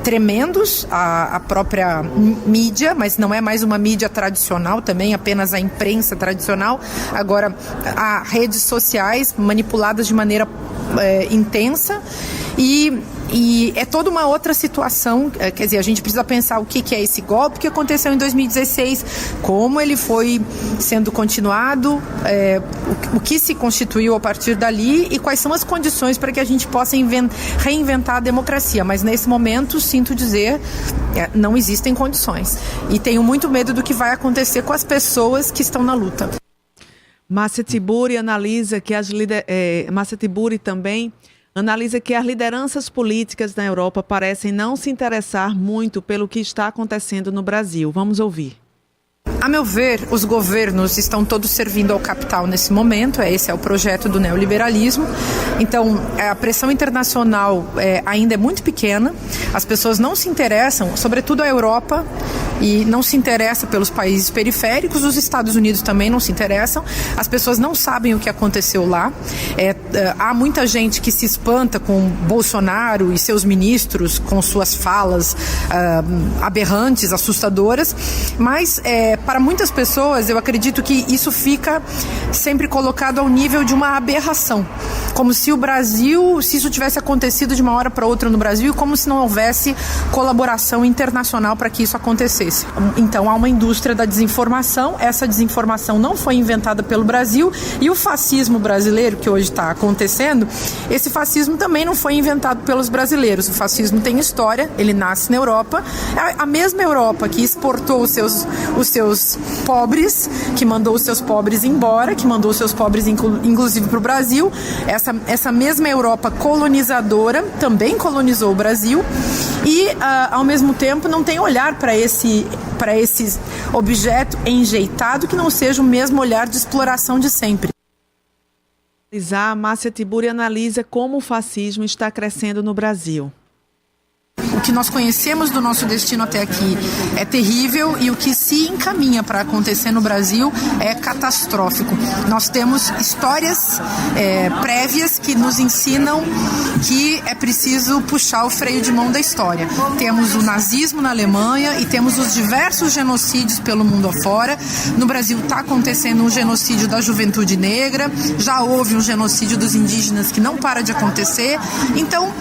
tremendos, a própria mídia, mas não é mais uma mídia tradicional também, apenas a imprensa tradicional. Agora, há redes sociais manipuladas de maneira intensa e é toda uma outra situação. Quer dizer, a gente precisa pensar o que é esse golpe que aconteceu em 2016, como ele foi sendo continuado, o que se constituiu a partir dali e quais são as condições para que a gente possa reinventar a democracia. Mas nesse momento, sinto dizer, não existem condições. E tenho muito medo do que vai acontecer com as pessoas que estão na luta. Márcia Tiburi analisa que Márcia Tiburi também analisa que as lideranças políticas na Europa parecem não se interessar muito pelo que está acontecendo no Brasil. Vamos ouvir. A meu ver, os governos estão todos servindo ao capital nesse momento, esse é o projeto do neoliberalismo. Então, a pressão internacional ainda é muito pequena, as pessoas não se interessam, sobretudo a Europa, e não se interessa pelos países periféricos, os Estados Unidos também não se interessam, as pessoas não sabem o que aconteceu lá. Há muita gente que se espanta com Bolsonaro e seus ministros, com suas falas aberrantes, assustadoras, mas para muitas pessoas eu acredito que isso fica sempre colocado ao nível de uma aberração, como se o Brasil, se isso tivesse acontecido de uma hora para outra no Brasil, como se não houvesse colaboração internacional para que isso acontecesse. Então há uma indústria da desinformação, essa desinformação não foi inventada pelo Brasil, e o fascismo brasileiro que hoje está acontecendo, esse fascismo também não foi inventado pelos brasileiros. O fascismo tem história, ele nasce na Europa, a mesma Europa que exportou os seus pobres, que mandou os seus pobres embora, que mandou os seus pobres inclusive para o Brasil. Essa essa mesma Europa colonizadora também colonizou o Brasil e, ao mesmo tempo, não tem olhar para esse objeto enjeitado que não seja o mesmo olhar de exploração de sempre. A Márcia Tiburi analisa como o fascismo está crescendo no Brasil. O que nós conhecemos do nosso destino até aqui é terrível e o que se encaminha para acontecer no Brasil é catastrófico. Nós temos histórias prévias que nos ensinam que é preciso puxar o freio de mão da história. Temos o nazismo na Alemanha e temos os diversos genocídios pelo mundo afora. No Brasil está acontecendo um genocídio da juventude negra, já houve um genocídio dos indígenas que não para de acontecer. Então,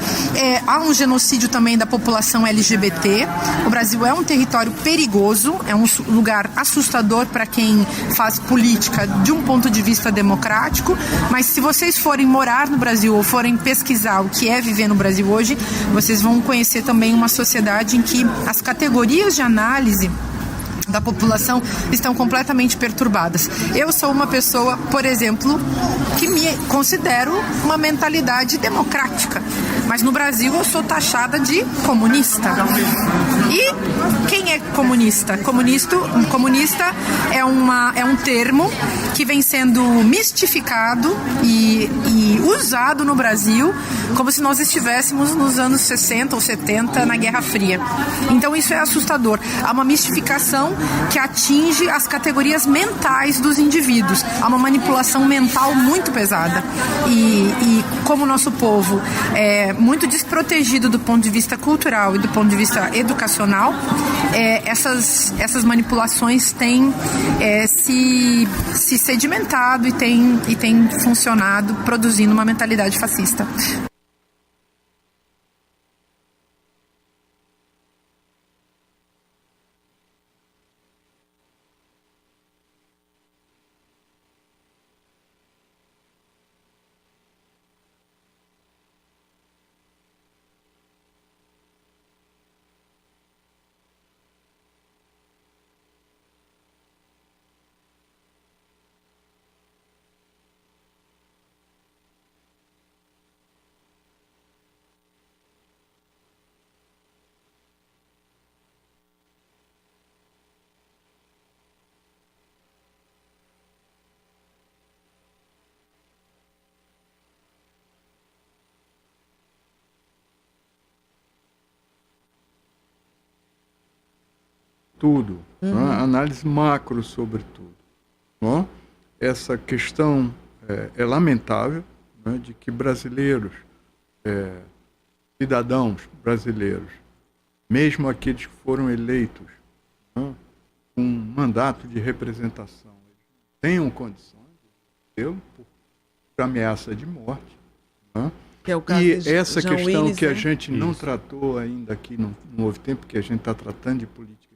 há um genocídio também da população LGBT. O Brasil é um território perigoso, é um lugar assustador para quem faz política de um ponto de vista democrático, mas se vocês forem morar no Brasil ou forem pesquisar o que é viver no Brasil hoje, vocês vão conhecer também uma sociedade em que as categorias de análise da população estão completamente perturbadas. Eu sou uma pessoa, por exemplo, que me considero uma mentalidade democrática, mas no Brasil eu sou taxada de comunista. E quem é comunista? Comunista é um termo que vem sendo mistificado e usado no Brasil como se nós estivéssemos nos anos 60 ou 70 na Guerra Fria. Então isso é assustador. Há uma mistificação que atinge as categorias mentais dos indivíduos. Há uma manipulação mental muito pesada. E como o nosso povo é muito desprotegido do ponto de vista cultural e do ponto de vista educacional, essas manipulações têm se sedimentado e têm funcionado, produzindo uma mentalidade fascista. Tudo, análise macro sobre tudo. Não? Essa questão é lamentável, né, de que brasileiros, cidadãos brasileiros, mesmo aqueles que foram eleitos, né, com um mandato de representação, tenham condições de tê-lo por ameaça de morte. Né? Que é o caso e de essa João questão Willis, que a né? gente não tratou ainda aqui, não houve tempo, que a gente está tratando de política,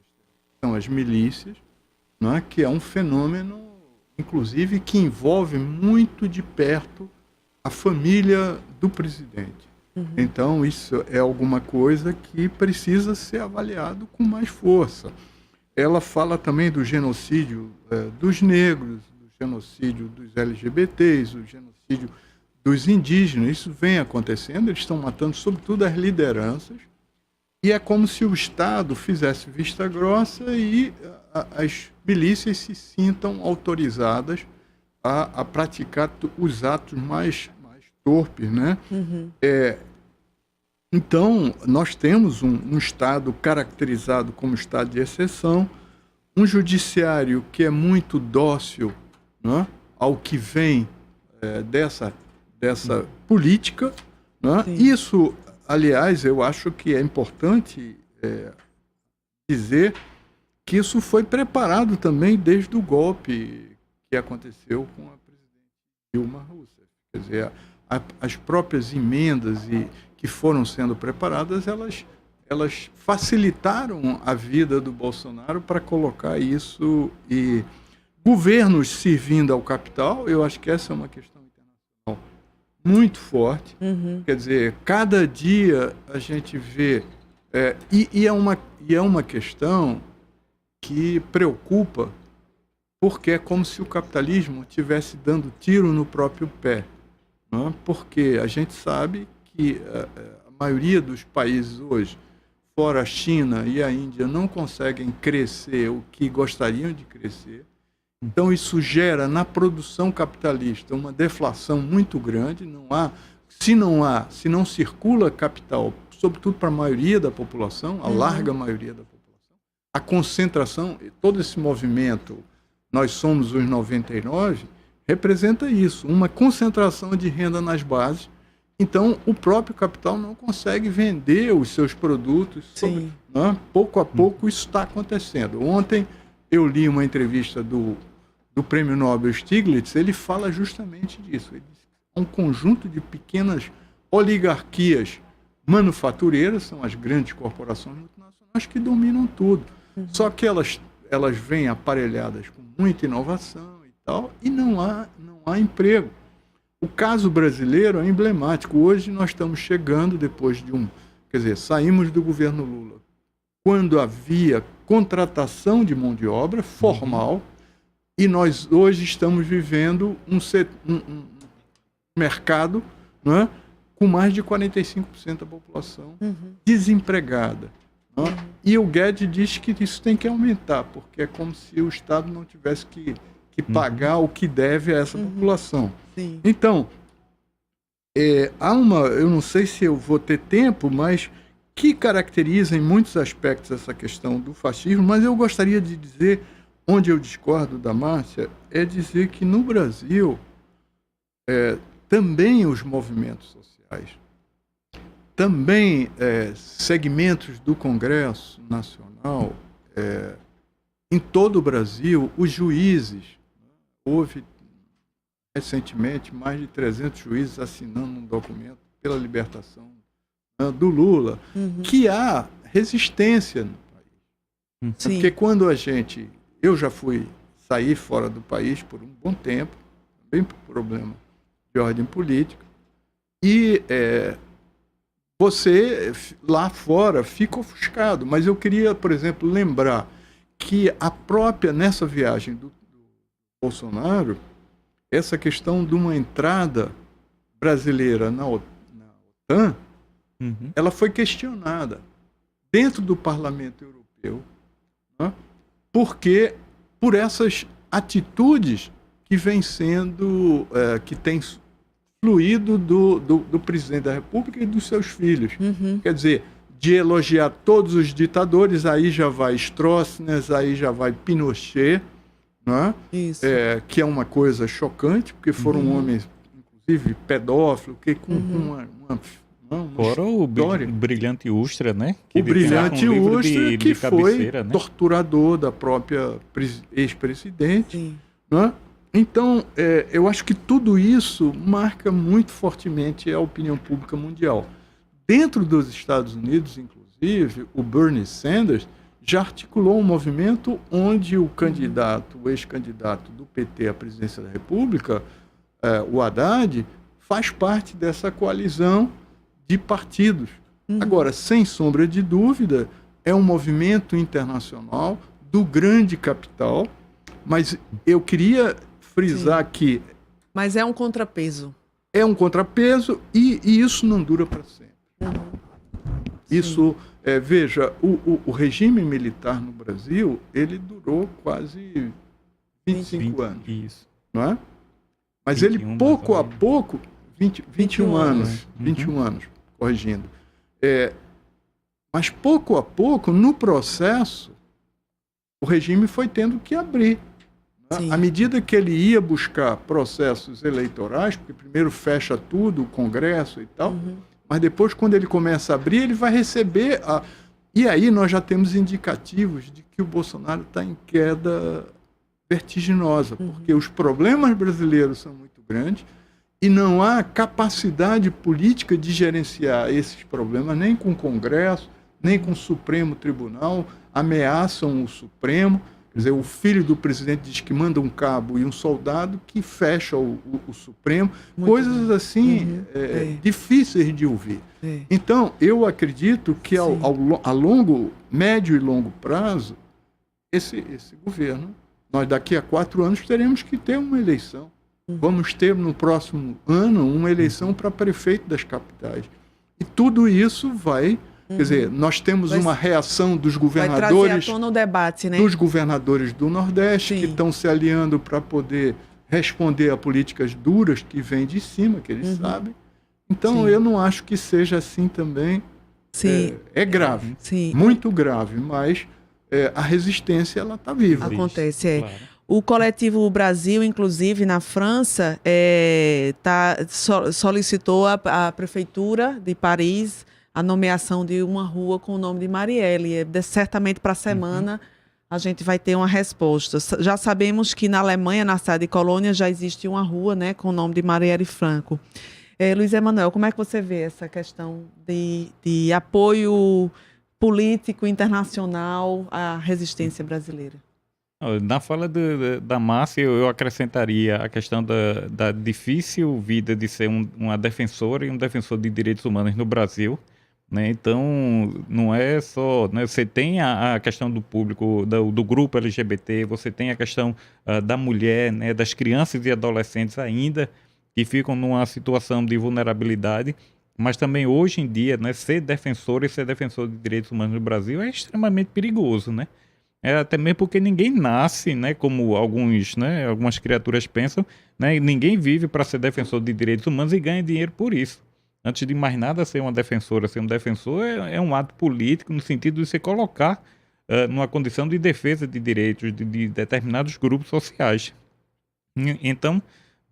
são as milícias, não é? Que é um fenômeno, inclusive, que envolve muito de perto a família do presidente. Então, isso é alguma coisa que precisa ser avaliado com mais força. Ela fala também do genocídio dos negros, do genocídio dos LGBTs, do genocídio dos indígenas. Isso vem acontecendo, eles estão matando, sobretudo, as lideranças. E é como se o Estado fizesse vista grossa e as milícias se sintam autorizadas a praticar os atos mais torpes, né? Então, nós temos um Estado caracterizado como Estado de exceção, um judiciário que é muito dócil, né, ao que vem dessa política. Né? Isso, aliás, eu acho que é importante dizer que isso foi preparado também desde o golpe que aconteceu com a presidente Dilma Rousseff. Quer dizer, as próprias emendas que foram sendo preparadas, elas facilitaram a vida do Bolsonaro para colocar isso, e governos servindo ao capital. Eu acho que essa é uma questão internacional muito forte. Quer dizer, cada dia a gente vê, e é uma questão que preocupa, porque é como se o capitalismo estivesse dando tiro no próprio pé. não é? Porque a gente sabe que a maioria dos países hoje, fora a China e a Índia, não conseguem crescer o que gostariam de crescer. Então isso gera na produção capitalista uma deflação muito grande. Se não circula capital, sobretudo para a maioria da população, a larga maioria da população, a concentração, todo esse movimento, nós somos os 99, representa isso, uma concentração de renda nas bases. Então, o próprio capital não consegue vender os seus produtos. Pouco a pouco isso está acontecendo. Ontem eu li uma entrevista do Prêmio Nobel Stiglitz, ele fala justamente disso. Ele diz que é um conjunto de pequenas oligarquias manufatureiras, são as grandes corporações multinacionais que dominam tudo. Só que elas vêm aparelhadas com muita inovação e tal, e não há emprego. O caso brasileiro é emblemático. Hoje nós estamos chegando depois de saímos do governo Lula, quando havia contratação de mão de obra formal, e nós hoje estamos vivendo um mercado, não é, com mais de 45% da população desempregada. Não é? E o Guedes diz que isso tem que aumentar, porque é como se o Estado não tivesse que pagar o que deve a essa população. Sim. Então, eu não sei se eu vou ter tempo, mas que caracteriza em muitos aspectos essa questão do fascismo, mas eu gostaria de dizer, onde eu discordo da Márcia, é dizer que no Brasil também os movimentos sociais, também segmentos do Congresso Nacional, em todo o Brasil, os juízes, houve recentemente mais de 300 juízes assinando um documento pela libertação do Lula, que há resistência no país. Porque quando eu já sair fora do país por um bom tempo, também por problema de ordem política, e você lá fora fica ofuscado. Mas eu queria, por exemplo, lembrar que nessa viagem do Bolsonaro, essa questão de uma entrada brasileira na OTAN, ela foi questionada dentro do Parlamento Europeu, né, porque por essas atitudes que vêm sendo, que têm fluído do presidente da República e dos seus filhos. Quer dizer, de elogiar todos os ditadores, aí já vai Stroessner, aí já vai Pinochet, né? Que é uma coisa chocante, porque foram homens, inclusive pedófilos, que com uma fora o Brilhante Ustra, né? O Brilhante Ustra, que foi né? torturador da própria ex-presidente. Né? Então, eu acho que tudo isso marca muito fortemente a opinião pública mundial. Dentro dos Estados Unidos, inclusive, o Bernie Sanders já articulou um movimento onde o ex-candidato do PT à presidência da República, o Haddad, faz parte dessa coalizão de partidos. Agora, sem sombra de dúvida, é um movimento internacional do grande capital, mas eu queria frisar que... Mas é um contrapeso. É um contrapeso e isso não dura para sempre. Isso, veja, o regime militar no Brasil, ele durou quase 25 anos. Isso. Não é? Mas ele, pouco a pouco, 21 anos, 21 anos, corrigindo. Mas pouco a pouco, no processo, o regime foi tendo que abrir. Né? À medida que ele ia buscar processos eleitorais, porque primeiro fecha tudo, o Congresso e tal, mas depois, quando ele começa a abrir, ele vai receber... E aí nós já temos indicativos de que o Bolsonaro está em queda vertiginosa, porque os problemas brasileiros são muito grandes e não há capacidade política de gerenciar esses problemas, nem com o Congresso, nem com o Supremo Tribunal, ameaçam o Supremo. Quer dizer, o filho do presidente diz que manda um cabo e um soldado que fecha o Supremo. Muito coisas assim difíceis de ouvir. Então, eu acredito que a médio e longo prazo, esse governo, nós daqui a 4 anos teremos que ter uma eleição. Vamos ter no próximo ano uma eleição para prefeito das capitais. E tudo isso vai... Quer dizer, nós temos uma reação dos governadores... Vai trazer à tona o debate, né? Dos governadores do Nordeste, que estão se aliando para poder responder a políticas duras que vêm de cima, que eles sabem. Então, eu não acho que seja assim também. É grave, muito grave, mas a resistência ela está viva. Acontece, Claro. O Coletivo Brasil, inclusive, na França, solicitou à Prefeitura de Paris a nomeação de uma rua com o nome de Marielle. Certamente para a semana a gente vai ter uma resposta. Já sabemos que na Alemanha, na cidade de Colônia, já existe uma rua, né, com o nome de Marielle Franco. Luiz Emanuel, como é que você vê essa questão de apoio político internacional à resistência brasileira? Na fala da Márcia, eu acrescentaria a questão da difícil vida de ser uma defensora e um defensor de direitos humanos no Brasil. Né? Então, não é só... Né? Você tem a questão do público, do grupo LGBT, você tem a questão da mulher, né? Das crianças e adolescentes ainda, que ficam numa situação de vulnerabilidade, mas também hoje em dia, né, ser defensor e ser defensor de direitos humanos no Brasil é extremamente perigoso, né? Até mesmo porque ninguém nasce, né, como algumas criaturas pensam, né, ninguém vive para ser defensor de direitos humanos e ganha dinheiro por isso. Antes de mais nada, ser uma defensora, ser um defensor é um ato político no sentido de se colocar numa condição de defesa de direitos de determinados grupos sociais. Então,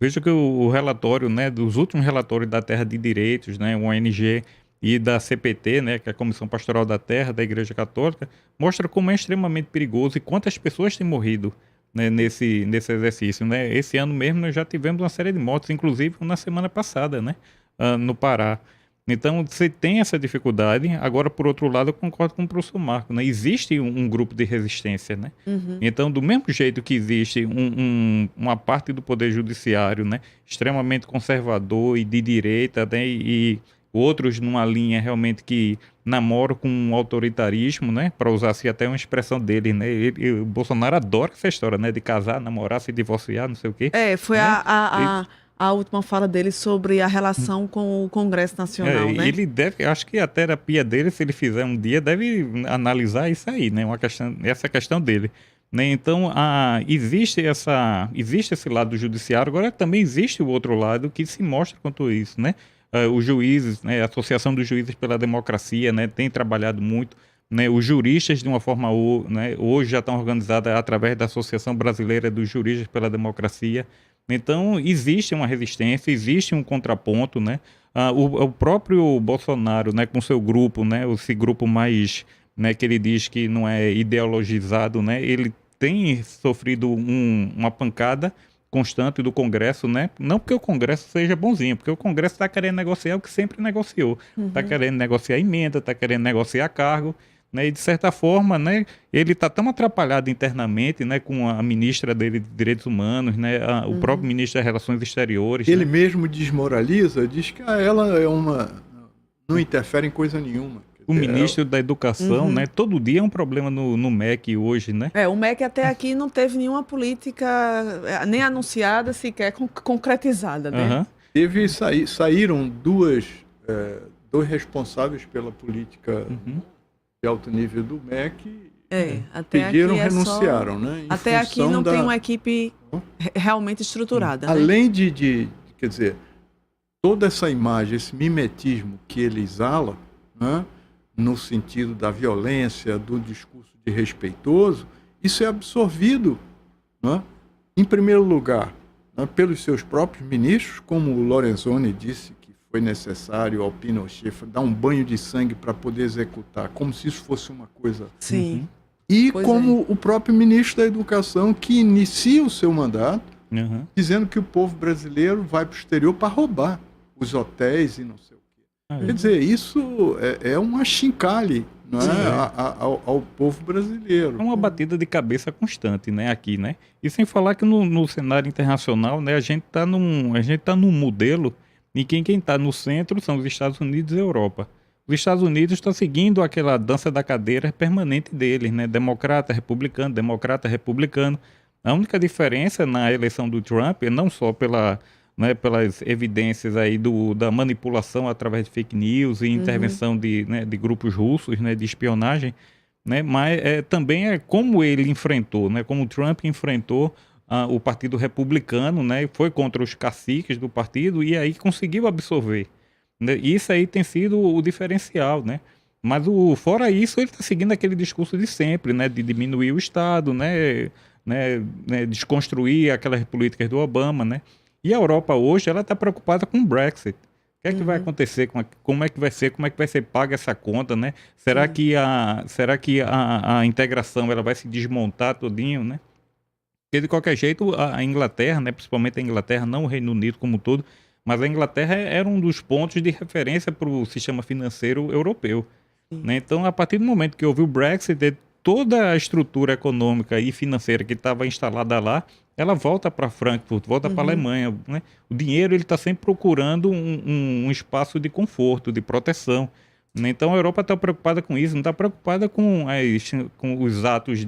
veja que o relatório, né, dos últimos relatórios da Terra de Direitos, né, o ONG e da CPT, né, que é a Comissão Pastoral da Terra da Igreja Católica, mostra como é extremamente perigoso e quantas pessoas têm morrido, né, nesse exercício. Né? Esse ano mesmo nós já tivemos uma série de mortes, inclusive na semana passada, né, no Pará. Então, você tem essa dificuldade. Agora, por outro lado, eu concordo com o professor Marco. Né? Existe um grupo de resistência. Né? Então, do mesmo jeito que existe uma parte do Poder Judiciário, né, extremamente conservador e de direita, né, e outros numa linha realmente que namoram com um autoritarismo, né, para usar assim, até uma expressão dele. Né? O Bolsonaro adora essa história, né, de casar, namorar, se divorciar, não sei o quê. Foi né? A última fala dele sobre a relação com o Congresso Nacional, né? Ele deve, acho que a terapia dele, se ele fizer um dia, deve analisar isso aí, né? Essa questão dele. Né? Então, existe esse lado do judiciário, agora também existe o outro lado que se mostra quanto a isso, né? Os juízes, né? A Associação dos Juízes pela Democracia, né? Tem trabalhado muito. Né? Os juristas, de uma forma, né? Hoje já estão organizados através da Associação Brasileira dos Juristas pela Democracia. Então, existe uma resistência, existe um contraponto, né? O próprio Bolsonaro, né, com seu grupo, né, esse grupo mais, né, que ele diz que não é ideologizado, né, ele tem sofrido uma pancada constante do Congresso, né? Não porque o Congresso seja bonzinho, porque o Congresso está querendo negociar o que sempre negociou. Está querendo negociar emenda, está querendo negociar cargo. Né, e de certa forma, né, ele está tão atrapalhado internamente, né, com a ministra dele de Direitos Humanos, né, o próprio ministro das Relações Exteriores. Ele né? mesmo desmoraliza, diz que ela não interfere em coisa nenhuma. O ministro da Educação, né, todo dia é um problema no MEC hoje, né? O MEC até aqui não teve nenhuma política nem anunciada, sequer concretizada, né? Saíram dois responsáveis pela política de alto nível do MEC, pediram, renunciaram, né? Até aqui não tem uma equipe realmente estruturada. Além de quer dizer, toda essa imagem, esse mimetismo que ele exala, né, no sentido da violência, do discurso de respeitoso, isso é absorvido, né, em primeiro lugar, né, pelos seus próprios ministros, como o Lorenzoni disse que foi necessário ao Pinochet dar um banho de sangue para poder executar, como se isso fosse uma coisa... Sim. E como o próprio ministro da Educação, que inicia o seu mandato, dizendo que o povo brasileiro vai para o exterior para roubar os hotéis e não sei o quê. Quer dizer, isso é um achincalhe, não é? ao povo brasileiro. É uma batida de cabeça constante, né, aqui, né? E sem falar que no cenário internacional, né, a gente está num modelo em que quem está no centro são os Estados Unidos e a Europa. Os Estados Unidos estão seguindo aquela dança da cadeira permanente deles, né? Democrata, republicano, A única diferença na eleição do Trump, não só pelas evidências aí da manipulação através de fake news e intervenção de grupos russos, né, de espionagem, né, mas também é como ele enfrentou, né, como o Trump enfrentou o Partido Republicano, né, foi contra os caciques do partido e aí conseguiu absorver. Né, isso aí tem sido o diferencial, né? Mas fora isso, ele está seguindo aquele discurso de sempre, né, de diminuir o Estado, né, desconstruir aquelas políticas do Obama, né? E a Europa hoje, ela está preocupada com o Brexit. O que é que vai acontecer? Como é que vai ser paga essa conta, né? Será que a integração ela vai se desmontar todinho, né? Porque, de qualquer jeito, a Inglaterra, né, principalmente a Inglaterra, não o Reino Unido como um todo, mas a Inglaterra era um dos pontos de referência para o sistema financeiro europeu. Né? Então, a partir do momento que houve o Brexit, toda a estrutura econômica e financeira que estava instalada lá, ela volta para Frankfurt, volta para a Alemanha. Né? O dinheiro está sempre procurando um espaço de conforto, de proteção. Né? Então, a Europa está preocupada com isso, não está preocupada com os atos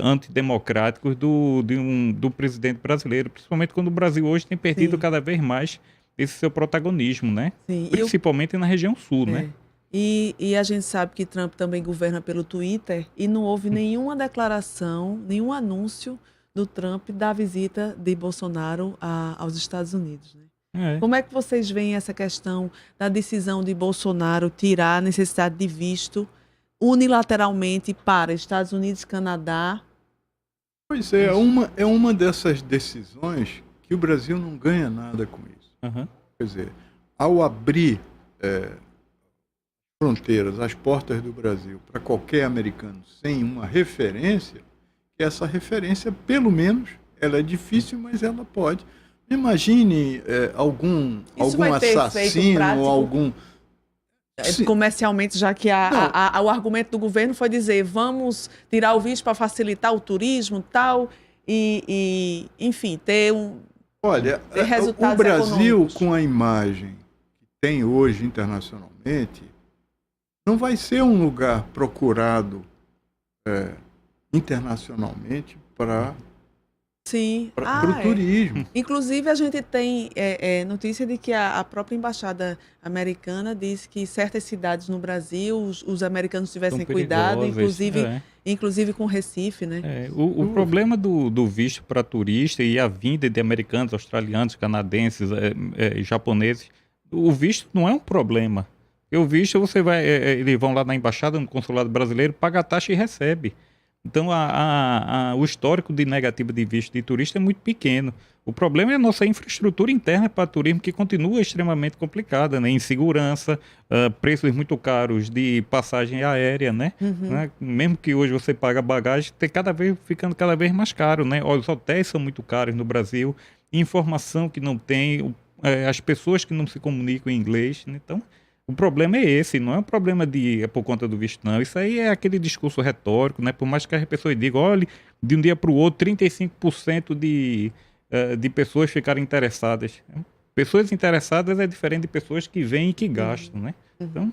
antidemocráticos do presidente brasileiro, principalmente quando o Brasil hoje tem perdido cada vez mais esse seu protagonismo, né? Principalmente na região sul, né? E a gente sabe que Trump também governa pelo Twitter e não houve nenhuma declaração, nenhum anúncio do Trump da visita de Bolsonaro aos Estados Unidos. Né? Como é que vocês veem essa questão da decisão de Bolsonaro tirar a necessidade de visto unilateralmente para Estados Unidos e Canadá? Pois é, é uma dessas decisões que o Brasil não ganha nada com isso. Quer dizer, ao abrir fronteiras, as portas do Brasil para qualquer americano sem uma referência, essa referência, pelo menos, ela é difícil, mas ela pode. Imagine algum assassino ou algum... Comercialmente, já que o argumento do governo foi dizer vamos tirar o visto para facilitar o turismo tal, enfim, ter resultados o Brasil, econômicos. Com a imagem que tem hoje internacionalmente, não vai ser um lugar procurado internacionalmente para o turismo. Inclusive, a gente tem notícia de que a própria embaixada americana disse que certas cidades no Brasil, os americanos tivessem cuidado, inclusive com Recife, né? O problema do visto para turista e a vinda de americanos, australianos, canadenses, japoneses, o visto não é um problema. O visto, eles vão lá na embaixada, no consulado brasileiro, paga a taxa e recebe. Então, o histórico de negativa de visto de turista é muito pequeno. O problema é a nossa infraestrutura interna para turismo, que continua extremamente complicada, né? Insegurança, preços muito caros de passagem aérea, né? Né? Mesmo que hoje você paga bagagem, ficando cada vez mais caro, né? Os hotéis são muito caros no Brasil, informação que não tem, as pessoas que não se comunicam em inglês, né? Então, o problema é esse, não é um problema por conta do visto, não. Isso aí é aquele discurso retórico, né? Por mais que as pessoas digam, olha, de um dia para o outro, 35% de pessoas ficaram interessadas. Pessoas interessadas é diferente de pessoas que vêm e que gastam, né? Então...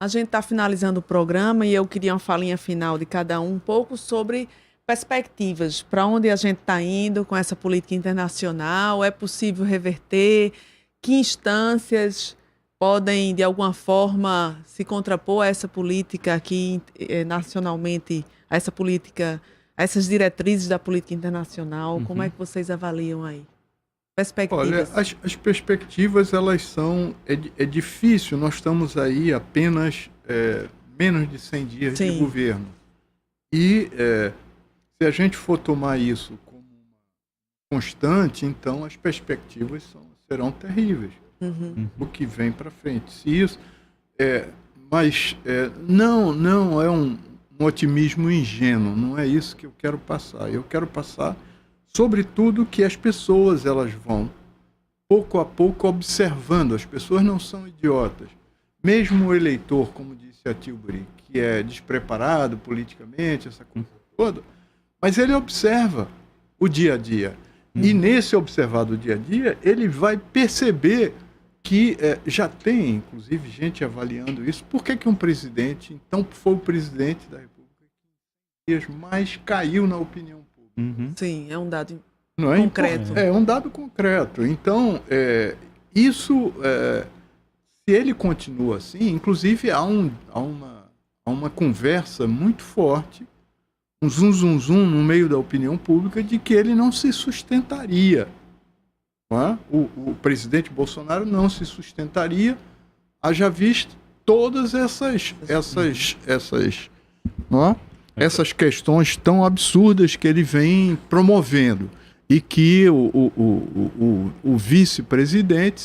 A gente está finalizando o programa e eu queria uma falinha final de cada um pouco sobre perspectivas, para onde a gente está indo com essa política internacional, é possível reverter, que instâncias podem, de alguma forma, se contrapor a essa política aqui, nacionalmente, a essa política, a essas diretrizes da política internacional. Como é que vocês avaliam aí? Perspectivas. Olha, as perspectivas, elas são... É difícil, nós estamos aí apenas menos de 100 dias de governo. E se a gente for tomar isso como constante, então as perspectivas serão terríveis. O que vem para frente. Se isso não é um otimismo ingênuo, não é isso que eu quero passar. Eu quero passar, sobretudo, que as pessoas elas vão pouco a pouco observando. As pessoas não são idiotas. Mesmo o eleitor, como disse a Tilbury, que é despreparado politicamente, essa coisa toda, mas ele observa o dia a dia. E nesse observar do dia a dia, ele vai perceber que já tem, inclusive, gente avaliando isso. Por que um presidente, então foi o presidente da República que mais caiu na opinião pública? Sim, é um dado não é concreto. É um dado concreto. Então, isso, se ele continua assim, inclusive há uma conversa muito forte, um zum no meio da opinião pública de que ele não se sustentaria. Não é? O presidente Bolsonaro não se sustentaria, haja visto todas não é? Essas questões tão absurdas que ele vem promovendo. E que o vice-presidente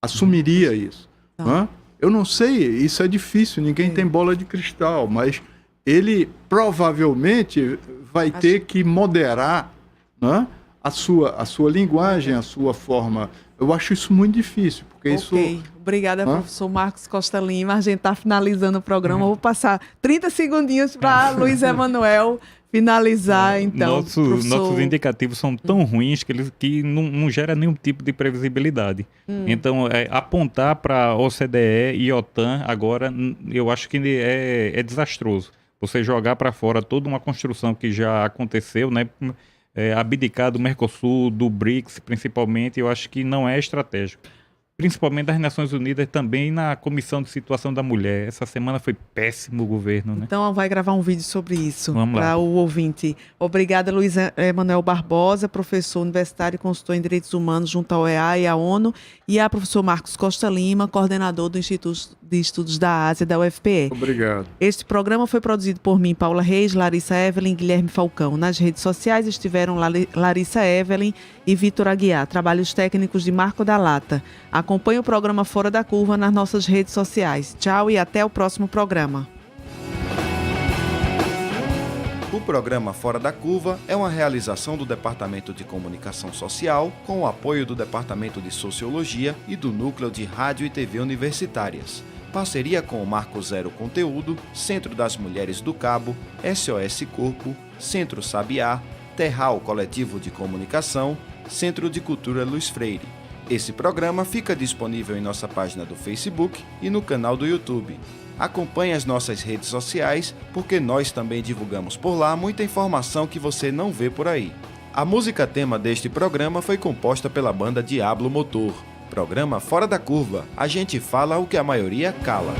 assumiria isso. Não é? Eu não sei, isso é difícil, ninguém tem bola de cristal, mas ele provavelmente vai ter que moderar, não é? a sua linguagem, a sua forma. Eu acho isso muito difícil, porque isso... Obrigada, professor Marcos Costa Lima. A gente está finalizando o programa. Eu vou passar 30 segundinhos para Luiz Emanuel finalizar, então. Nossos indicativos são tão ruins que não gera nenhum tipo de previsibilidade. Então, apontar para a OCDE e OTAN agora, eu acho que é desastroso. Você jogar para fora toda uma construção que já aconteceu, né? Abdicar do Mercosul, do BRICS principalmente, eu acho que não é estratégico. Principalmente das Nações Unidas, também na Comissão de Situação da Mulher. Essa semana foi péssimo o governo, né? Então vai gravar um vídeo sobre isso para o ouvinte. Obrigada, Luiz Emanuel Barbosa, professor universitário e consultor em Direitos Humanos junto ao OEA e à ONU, e a professor Marcos Costa Lima, coordenador do Instituto de Estudos da Ásia da UFPE. Obrigado. Este programa foi produzido por mim, Paula Reis, Larissa Evelyn e Guilherme Falcão. Nas redes sociais estiveram Larissa Evelyn e Vitor Aguiar. Trabalhos técnicos de Marco da Lata. Acompanhe o programa Fora da Curva nas nossas redes sociais. Tchau e até o próximo programa. O programa Fora da Curva é uma realização do Departamento de Comunicação Social com o apoio do Departamento de Sociologia e do Núcleo de Rádio e TV Universitárias. Parceria com o Marco Zero Conteúdo, Centro das Mulheres do Cabo, SOS Corpo, Centro Sabiá, Terral Coletivo de Comunicação, Centro de Cultura Luiz Freire. Esse programa fica disponível em nossa página do Facebook e no canal do YouTube. Acompanhe as nossas redes sociais, porque nós também divulgamos por lá muita informação que você não vê por aí. A música tema deste programa foi composta pela banda Diablo Motor. Programa Fora da Curva. A gente fala o que a maioria cala.